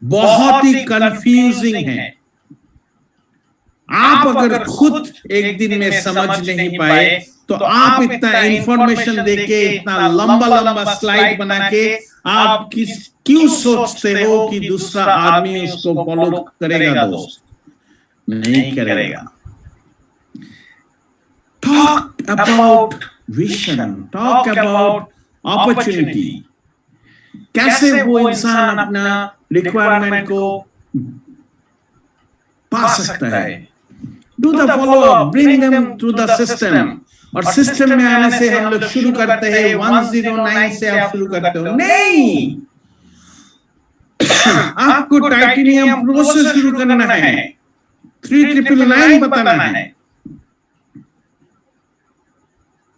बहुत ही कंफ्यूजिंग है। आप अगर खुद एक दिन में समझ नहीं पाए, तो आप इतना इंफॉर्मेशन देके, इतना लंबा लंबा स्लाइड बना के आप क्यों सोचते हो कि दूसरा आदमी उसको फॉलो करेगा? दोस्त, नहीं करेगा। Talk about vision, talk about opportunity, कैसे वो इंसान अपना रिक्वायरमेंट को पा सकता है। Do the follow up, bring them through the system. और सिस्टम में आने से हम लोग शुरू करते हैं 109 से आप शुरू करते हो, नहीं, आपको टाइटेनियम प्रो से शुरू करना है, 3999 बताना है।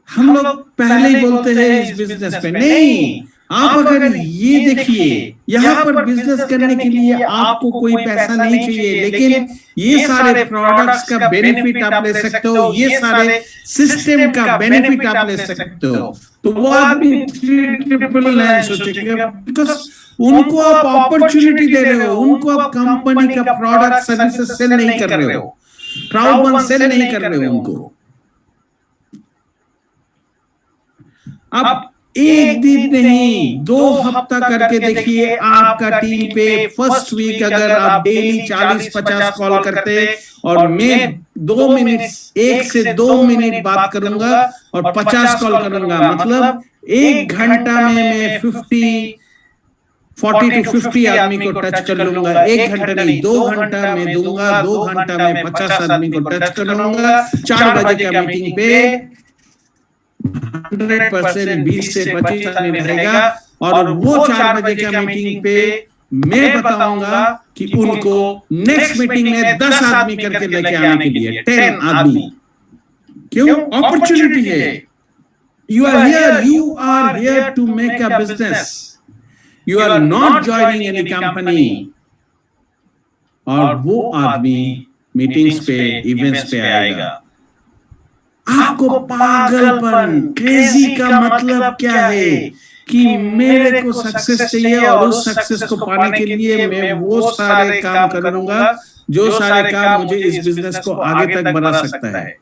हम लोग पहले ही बोलते हैं इस बिजनेस पे, नहीं, आप अगर ये देखिए, यहाँ पर बिजनेस करने के लिए आपको कोई पैसा नहीं चाहिए, लेकिन ये सारे प्रोडक्ट्स का बेनिफिट आप ले सकते हो, ये सारे सिस्टम का बेनिफिट आप ले सकते हो। तो वो आदमी 3999 सोचेगा, बिकॉज उनको आप अपॉर्चुनिटी दे रहे हो, उनको आप कंपनी का प्रोडक्ट सर्विसेज सेल नहीं कर रहे हो, क्राउड सेल नहीं कर रहे हो उनको। अब एक दिन नहीं, 2 हफ्ता करके देखिए, आपका टीम पे फर्स्ट वीक अगर आप डेली 40-50 कॉल करते, और मैं 2 मिनट, 1 से 2 मिनट बात करूंगा और 50 कॉल करूंगा, मतलब 1 घंटा में मैं 40 to 50 आदमी को टच कर लूंगा। 1 घंटा नहीं, 2 घंटा में दूंगा, 2 घंटा में 50 आदमी को टच कर लूंगा। 4 बजे का मीटिंग पे 100% 20 से 25 आदमी रहेगा, और वो 4 बजे का मीटिंग पे मैं बताऊंगा कि उनको नेक्स्ट मीटिंग में 10 आदमी करके लेके आने के लिए, 10 आदमी। क्यों? अपॉर्चुनिटी है। You are here to make a business. You are not joining any company. और वो आदमी मीटिंग्स पे, इवेंट्स पे आएगा। आपको पागलपन, क्रेजी का मतलब क्या है कि मेरे को सक्सेस चाहिए, और उस सक्सेस को पाने के लिए मैं वो सारे काम करूंगा जो सारे काम मुझे इस बिजनेस को आगे तक बढ़ा सकता है।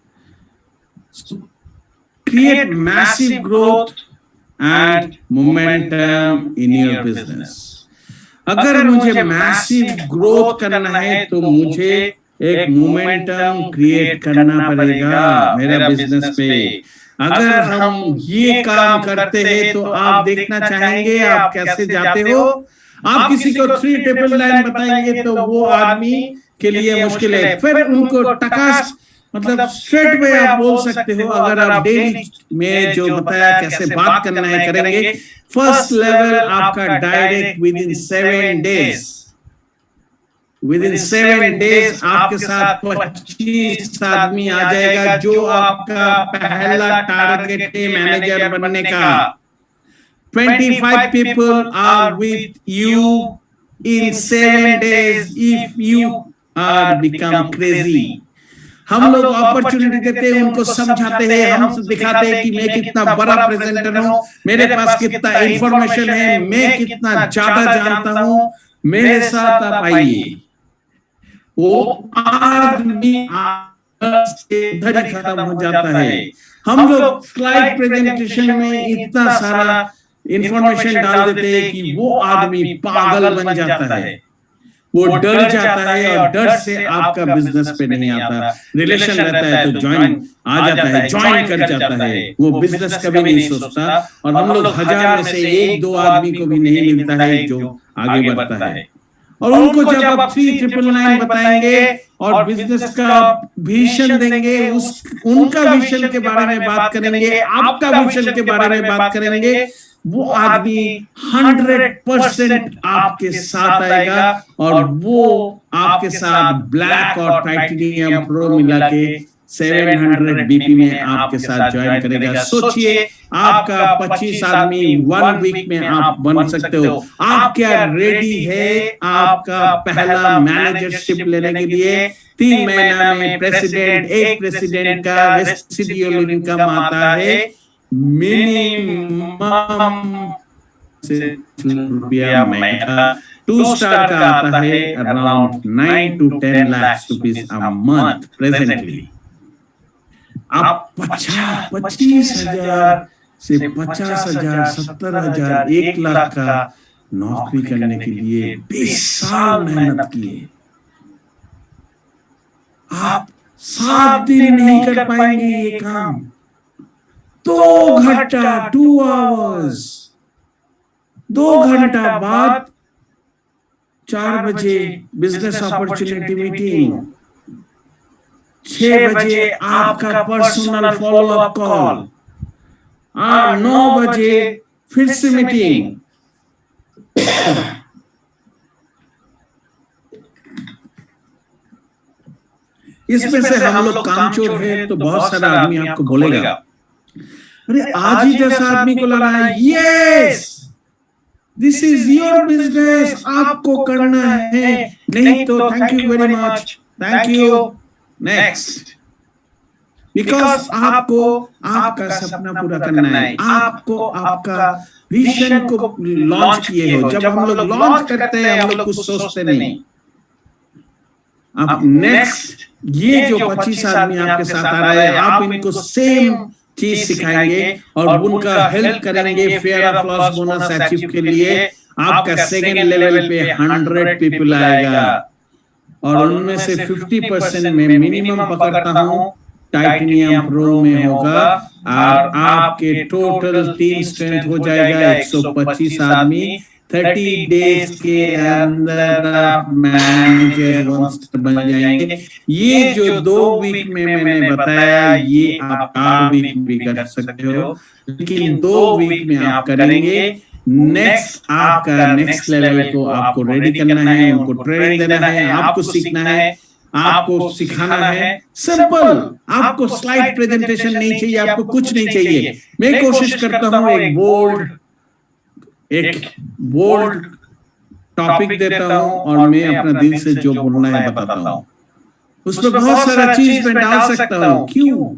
Create massive growth and momentum in your business. अगर मुझे मैसिव ग्रोथ करना है, तो मुझे एक मोमेंटम क्रिएट करना पड़ेगा मेरा बिजनेस पे। अगर हम ये काम करते हैं, तो आप देखना चाहेंगे आप कैसे जाते हो। आप किसी को 3999 बताएंगे तो वो आदमी के लिए मुश्किल है, फिर उनको टकास, मतलब स्ट्रेट में आप बोल सकते हो। अगर आप डेली में जो बताया कैसे बात करना है करेंगे, फर्स्ट लेवल आपका direct within 7 days, within 7 days आपके साथ 25 आदमी आ जाएगा, जो आपका पहला टारगेट है मैनेजर बनने का। 25 people are with you in 7 days if you are become crazy। हम लोग अपॉर्चुनिटी देते हैं, उनको समझाते हैं, हम दिखाते हैं कि मैं कितना बड़ा प्रेजेंटर हूं, मेरे पास कितना इंफॉर्मेशन है, मैं कितना ज्यादा जानता हूं, मेरे साथ आप आइए। वो आदमी उधर ही खत्म हो जाता है। हम लोग स्लाइड प्रेजेंटेशन में इतना सारा इंफॉर्मेशन डाल देते हैं कि वो आदमी पागल बन जाता है, वो डर जाता है और डर से आपका बिजनेस पे नहीं आता। रिलेशन रहता है तो ज्वाइन आ जाता है, ज्वाइन कर जाता है, वो बिजनेस कभी नहीं सोचता। और हम लोग 1000 में से 1-2 आदमी को भी नहीं मिलता है जो आगे बढ़ता है। और उनको जब आप 3999 बताएंगे और बिजनेस का विजन देंगे, उस उनका विजन के बारे में बात करेंगे, आपका विजन के बारे में बात करेंगे, वो आदमी 100% आपके साथ आएगा और वो आपके साथ ब्लैक और टाइटेनियम प्रो मिला के 700 बीपी में आपके साथ ज्वाइन करेगा। सोचिए, आपका 25 आदमी 1 वीक में आप बन सकते हो। आप क्या रेडी है आपका पहला मैनेजरशिप लेने के लिए? 3 महीना में प्रेसिडेंट, एक प्रेसिडेंट का रेसिडुअल इनकम आता है मिनिमम रुपया महीना। 2 स्टार का आता है around 9 to 10 lakhs rupees a month presently। आप 25,000 से 50,000, 70,000, 1 लाख का नौकरी करने के लिए 20 साल मेहनत किए, आप 7 दिन नहीं कर पाएंगे ये काम। 2 घंटा 2 hours, 2 घंटा बाद 4 बजे बिजनेस अपॉर्चुनिटी मीटिंग, 6 बजे आपका पर्सनल फॉलोअप कॉल, 9 बजे फिर से मीटिंग। इसमें से हम लोग कामचोर है तो बहुत सारा आदमी आपको बोलेगा, अरे आज ही 10 आदमी को लाना है। Yes, this is your business, आपको करना है। नहीं तो thank you very much, thank you, next. Because आपको आपका सपना पूरा करना है, आपको आपका विजन को लॉन्च किए हो। जब हम लोग लॉन्च करते हैं हम लोग कुछ सोचते नहीं। अब नेक्स्ट ये जो 25 आदमी आपके साथ आ रहे हैं, आप इनको सेम चीज सिखाएंगे और उनका हेल्प करेंगे fair of loss bonus achieve के लिए। आपका सेकंड लेवल पे 100 पीपल आएगा और उनमें से 50% में मिनिमम पकड़ता हूं टाइटेनियम प्रो में होगा और आपके टोटल टीम स्ट्रेंथ हो जाएगा 125 आदमी। 30 डेज के अंदर आप मैनेजर बन जाएंगे। ये जो 2 वीक में मैंने बताया ये आप 4 वीक भी कर सकते हो, लेकिन 2 वीक में आप करेंगे। नेक्स्ट आपका नेक्स्ट लेवल को आपको रेडी करना है, उनको ट्रेनिंग देना है, आपको सीखना है, आपको सिखाना है। सिंपल, आपको स्लाइड प्रेजेंटेशन नहीं चाहिए, आपको कुछ नहीं चाहिए। मैं कोशिश करता हूं एक बोल्ड टॉपिक देता हूं और मैं अपना दिल से जो बोलना है बताता हूं। उसमें बहुत सारा चीज मैं डाल सकता हूं। क्यों?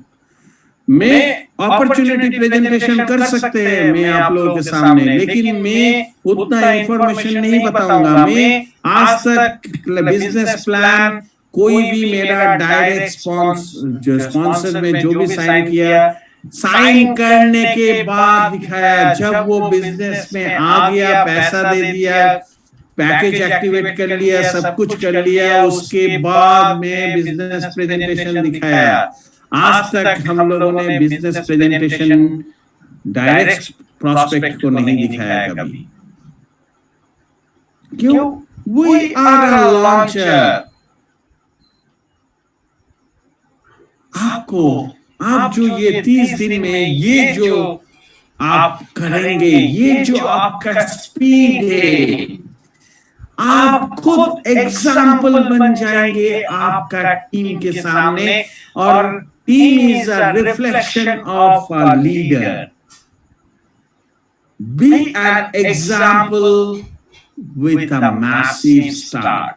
मैं अपॉर्चुनिटी प्रेजेंटेशन कर सकते हैं मैं आप लोगों के सामने, लेकिन मैं उतना इंफॉर्मेशन नहीं बताऊंगा। मैं आज तक बिजनेस प्लान कोई भी मेरा डायरेक्ट स्पॉन्सर में जो भी साइन किया, साइन करने के बाद दिखाया। जब वो बिजनेस में आ गया, पैसा दे दिया, पैकेज एक्टिवेट कर लिया, सब कुछ कर लिया, उसके बाद में बिजनेस प्रेजेंटेशन दिखाया। आज तक हम लोगों ने बिजनेस प्रेजेंटेशन डायरेक्ट प्रोस्पेक्ट को नहीं दिखाया कभी। क्यों? We are a launcher. आपको आप जो ये 30 दिन में ये जो आप करेंगे, ये जो आपका स्पीड है, आप खुद एग्जाम्पल बन जाएंगे आपका टीम के सामने। और team is a reflection of a leader. Be an example with a massive start.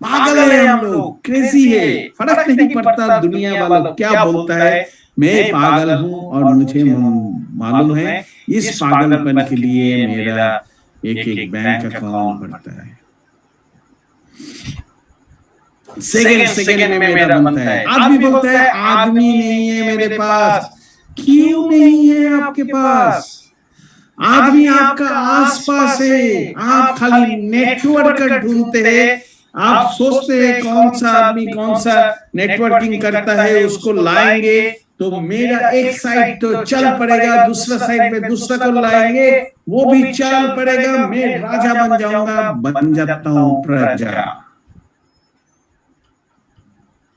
पागल है हम लोग, क्रेजी है, फर्क नहीं पड़ता दुनिया वालों क्या बोलता है। मैं पागल हूं और मुझे मालूम है इस पागलपन के लिए मेरा एक बैंक अकाउंट बढ़ता है। सेकंड सेकंड में मेरा बनता है। आदमी बोलता है आदमी नहीं है मेरे पास। क्यों नहीं है आपके पास? आदमी आपका आसपास है। आप खाली नेटवर्क ढूंढते हैं। आप सोचते हैं कौन सा आदमी कौन सा नेटवर्किंग करता है उसको लाएंगे तो मेरा एक साइड तो चल पड़ेगा, दूसरा साइड पे दूसरा को लाएंगे वो भी चल पड़ेगा, मैं राजा बन जाऊंगा। बन जाता हूं प्रजा।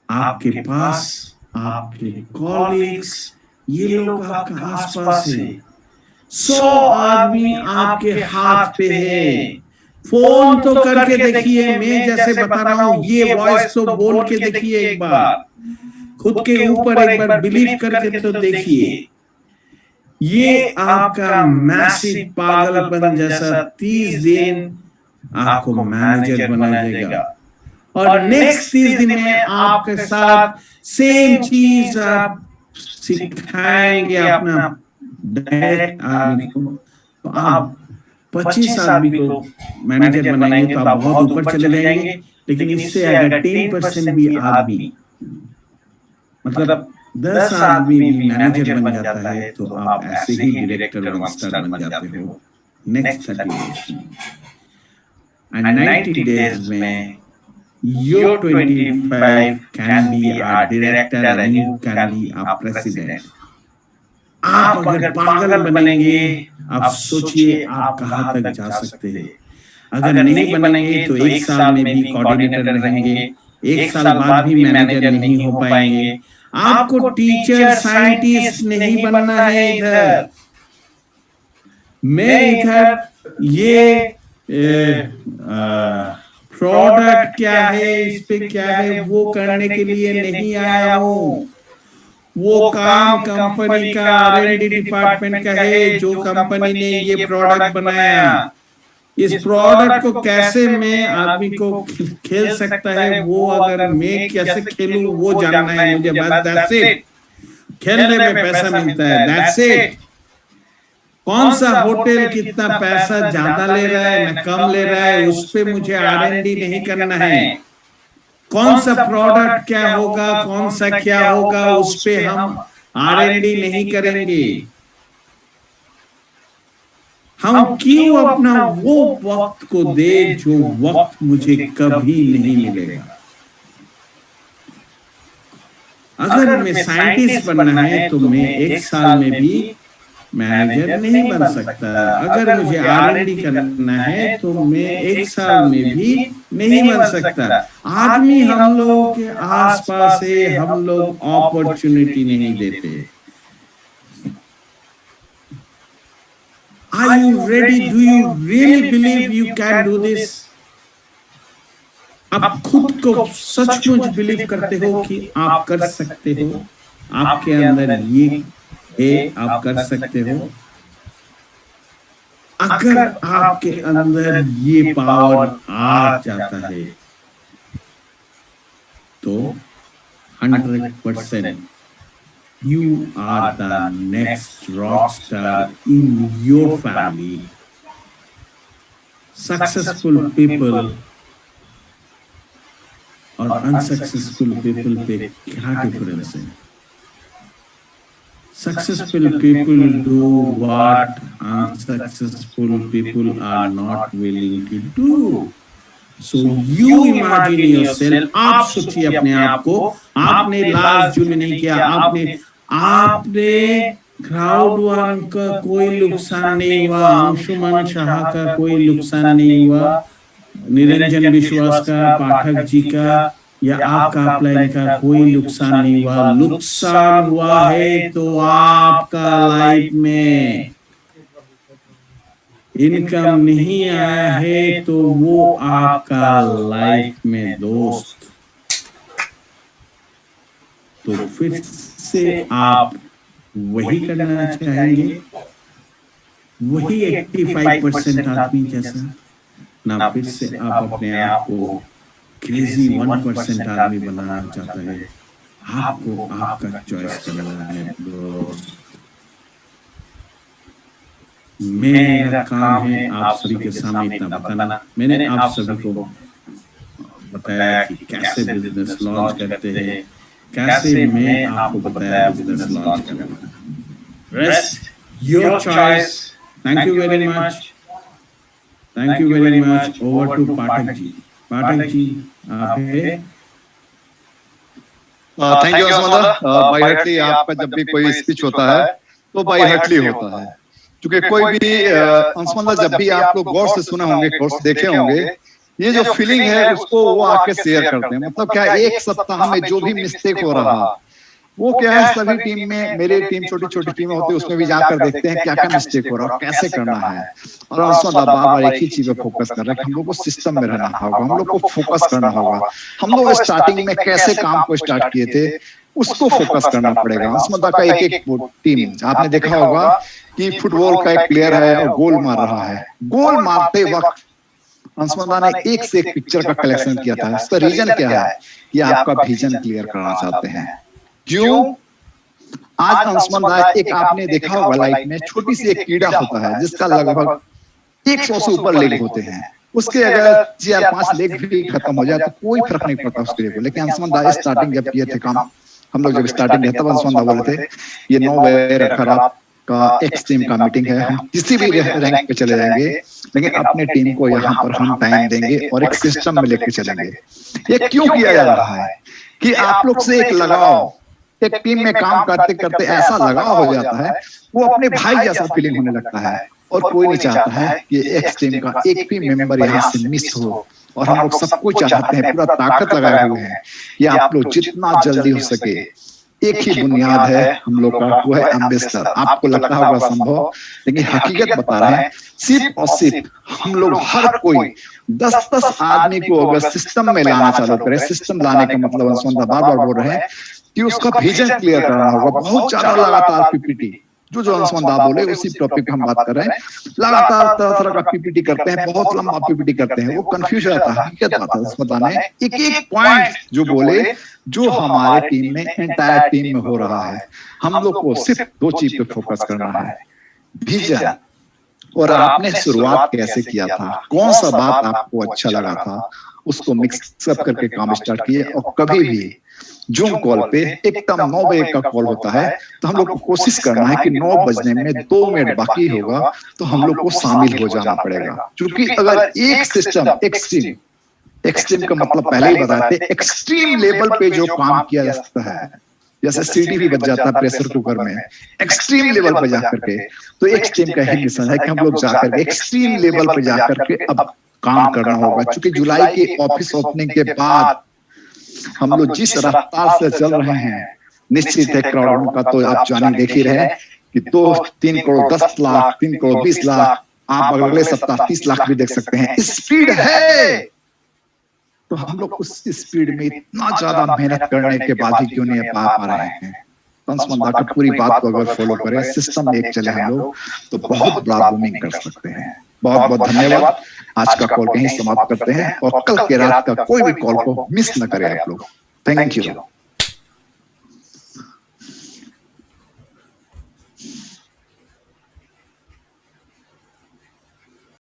आपके पास आपके कॉलीग्स ये लोग आपका आसपास है। 100 आदमी आपके हाथ पे है। फोन तो करके देखिए, मैं जैसे बता रहा हूं ये वॉइस तो बोल के देखिए एक बार, खुद के ऊपर एक बार बिलीव करके तो देखिए। ये आपका मैसिव पागलपन जैसा 30 दिन आपको मैनेजर बनाएगा और नेक्स्ट 30 दिन में आपके साथ सेम चीज आप सिखाएंगे अपना डायरेक्ट आदमी को, तो आप 25 आदमी को मैनेजर बनाएंगे तो आप बहुत ऊपर चले जाएंगे। लेकिन इससे अगर 10% भी आदमी मतलब 10 आदमी भी मैनेजर बन जाता है तो आप ऐसे ही डायरेक्टर 1 स्टार बन जाते हो नेक्स्ट 30 डेज में। एंड 90 डेज में your 25 can be a director and you can be a president। आप अगर पागल बनेंगे, आप सोचिए आप कहां तक जा सकते हैं। अगर नहीं बनेंगे तो एक साल में भी कोऑर्डिनेटर रहेंगे, एक साल बाद भी मैनेजर नहीं हो पाएंगे। आपको टीचर साइंटिस्ट नहीं बनना है इधर। मैं इधर ये प्रोडक्ट क्या है, इस पे क्या है वो करने के लिए नहीं आया हूं। वो काम कंपनी का R&D डिपार्टमेंट का है, जो कंपनी ने ये प्रोडक्ट बनाया। इस प्रोडक्ट को कैसे मैं आदमी को खेल सकता है वो अगर मैं कैसे खेलूं वो जानना है मुझे, बस दैट्स इट। खेलने में पैसा मिलता है, दैट्स इट। कौन सा होटल कितना पैसा ज्यादा ले रहा है ना कम ले रहा है उस पे मुझे R&D नहीं करना है। कौन सा प्रोडक्ट क्या होगा, कौन सा क्या होगा उस पे हम R&D नहीं करेंगे। हम क्यों अपना वो वक्त को दे जो वक्त मुझे कभी नहीं मिलेगा। अगर मैं साइंटिस्ट बनना है तो मैं एक साल में भी मैनेजर नहीं बन सकता। अगर मुझे R&D करना है तो मैं एक साल में भी नहीं बन सकता। आदमी हम लोगों के आसपास है, हम लोग अपॉर्चुनिटी नहीं देते। Are you ready? Do you really believe you can do this? आप खुद को सचमुच बिलीव करते हो कि आप कर सकते हो? आपके अंदर ये है, आप कर सकते हो। अगर आपके अंदर ये पावर आ जाता है तो 100% you are the next rock star in your family। Successful people और अनसक्सेसफुल पीपल पे क्या डिफरेंस है? Successful people do what unsuccessful people are not willing to do। So you imagine yourself, आप सोचिए अपने आप को। आपने लास्ट जून में नहीं किया, आपने क्राउड वन का कोई नुकसान नहीं हुआ, अंशुमन शाह का कोई नुकसान नहीं हुआ, निरंजन विश्वास का, पाठक जी का या आपका अपलाइन का कोई नुकसान नहीं हुआ। नुकसान हुआ है तो आपका लाइफ में इनकम नहीं आया है तो वो आपका लाइफ में दोस्त। तो फिर से आप वही करना चाहेंगे, वही 85% आदमी जैसा, ना फिर से आप अपने आप को क्रेजी 1% आदमी बनाना चाहता है। आपको आपका चॉइस करना है दोस्त। मेरा काम है आप सभी के सामने इतना बताना। मैंने आप सभी को बताया कि कैसे बिजनेस लॉन्च करते हैं, कैसे मैं आपको बताया बिजनेस लॉन्च करना। Rest your choice. Thank you very much. Thank you very much. Over to Pathak ji. Pathak ji आप है। Thank you Anshuman. बाई हार्टली आपका जब भी कोई स्पीच होता है तो बाई हार्टली होता है, क्योंकि कोई भी अंशुमन जब भी आप लोग गौर से सुने होंगे, गौर से देखे होंगे, ये जो फीलिंग है उसको वो आके शेयर करते हैं। मतलब क्या, एक सप्ताह में जो भी मिस्टेक हो रहा, वो क्या है, सभी टीम में, मेरी टीम छोटी छोटी टीमें होती है, उसमें भी जाकर देखते हैं क्या क्या मिस्टेक हो रहा है, कैसे करना है। और अंशुमन बार बार एक ही चीज पे फोकस कर रहे हैं कि हम लोग को सिस्टम में रहना होगा, हम लोग को फोकस करना होगा। हम लोग स्टार्टिंग में कैसे काम को स्टार्ट किए थे उसको फोकस करना पड़ेगा। अंशुमन का एक एक टीम आपने देखा होगा कि फुटबॉल का एक प्लेयर है और गोल मार रहा है। गोल मारते वक्त अंशुमन ने एक से एक पिक्चर का कलेक्शन किया था। इसका रीजन क्या है कि आपका विजन क्लियर करना चाहते हैं। क्यों? आज अंशुमन एक आपने देखा होगा लाइफ में छोटी सी एक कीड़ा होता है जिसका लगभग 100 से ऊपर लेग होते हैं। उसके अगर 4-5 लेग भी खत्म हो जाए तो कोई फर्क नहीं पड़ता उसके लिए। लेकिन अंशुमन स्टार्टिंग जब किए थे काम, हम लोग जब स्टार्टिंग किया तब अंशुमन बोले थे ये 9 बजे रखकर आपका एक्सट्रीम का मीटिंग है, हम किसी भी रैंक पे चले जाएंगे, लेकिन अपने टीम को यहाँ पर हम टाइम देंगे और एक सिस्टम में लेकर चलेंगे। ये क्यों किया जा रहा है कि आप लोग से एक लगाव, एक टीम में काम करते करते ऐसा लगाव हो जाता है, वो अपने भाई जैसा फीलिंग होने लगता है। और कोई नहीं चाहता है कि एक्स टीम का एक भी मेंबर यहाँ से मिस हो। और हम लोग सब कुछ चाहते हैं, पूरा ताकत लगाए हुए हैं कि आप लोग जितना जल्दी हो सके, एक ही बुनियाद है हम लोग का, वो है एम्बेसडर। आपको लगता होगा संभव, लेकिन हकीकत बता रहे हैं, सिर्फ और सिर्फ हम लोग हर कोई 10-10 आदमी को अगर सिस्टम में लाना चालू करें, सिस्टम लाने का मतलब अंशुमन बार बार बोल रहे हैं कि उसका विजन क्लियर करना होगा। बहुत ज्यादा लगातार पीपीटी, जो अंशुमन बोले उसी टॉपिक पे हम बात कर रहे हैं। लगातार तरह तरह का पीपीटी करते हैं, बहुत लंबा पीपीटी करते हैं, वो कंफ्यूज रहता है। हकीकत बात है, अंशुमन ने एक एक पॉइंट जो बोले, जो हमारे टीम में, एंटायर टीम में हो रहा है, हम लोग को सिर्फ 2 चीज पे फोकस करना है, विजन। और आपने शुरुआत कैसे किया था, कौन सा बात आपको अच्छा लगा था, उसको मिक्स अप करके काम स्टार्ट किए। और कभी भी जूम कॉल पे एकदम 9 बजे का कॉल होता है तो हम लोग को कोशिश करना है कि 9 बजने में 2 मिनट बाकी होगा तो हम लोग को शामिल हो जाना पड़ेगा। क्योंकि अगर एक सिस्टम एक्सट्रीम का मतलब पहले ही बताते, एक्सट्रीम लेवल पे जो काम किया जा सकता है, जैसे सीटी भी बच जाता है प्रेशर कुकर में, एक्सट्रीम लेवल पे जाकर के, तो एक टीम का ही मिशन है कि हम लोग जाकर एक्सट्रीम लेवल पे जाकर के अब काम करना होगा। क्योंकि जुलाई के ऑफिस ओपनिंग के बाद हम लोग जिस रफ्तार से चल रहे हैं, निश्चित है क्राउड का तो आप जाने देख ही रहे हैं कि 3 करोड़ 10 लाख, 3 करोड़ 20 लाख, आप अगले सप्ताह 30 लाख भी देख सकते हैं। स्पीड है, तो हम लोग उस स्पीड में इतना ज्यादा मेहनत करने के बाद भी क्यों नहीं पा रहे हैं। अंशुमन की पूरी बात को अगर फॉलो करें, सिस्टम में एक चले हम लोग, तो बहुत बड़ा बूमिंग कर सकते हैं। बहुत बहुत धन्यवाद। आज का कॉल कहीं समाप्त करते हैं और कल के रात का कोई भी कॉल को मिस न करें आप लोग। Thank you.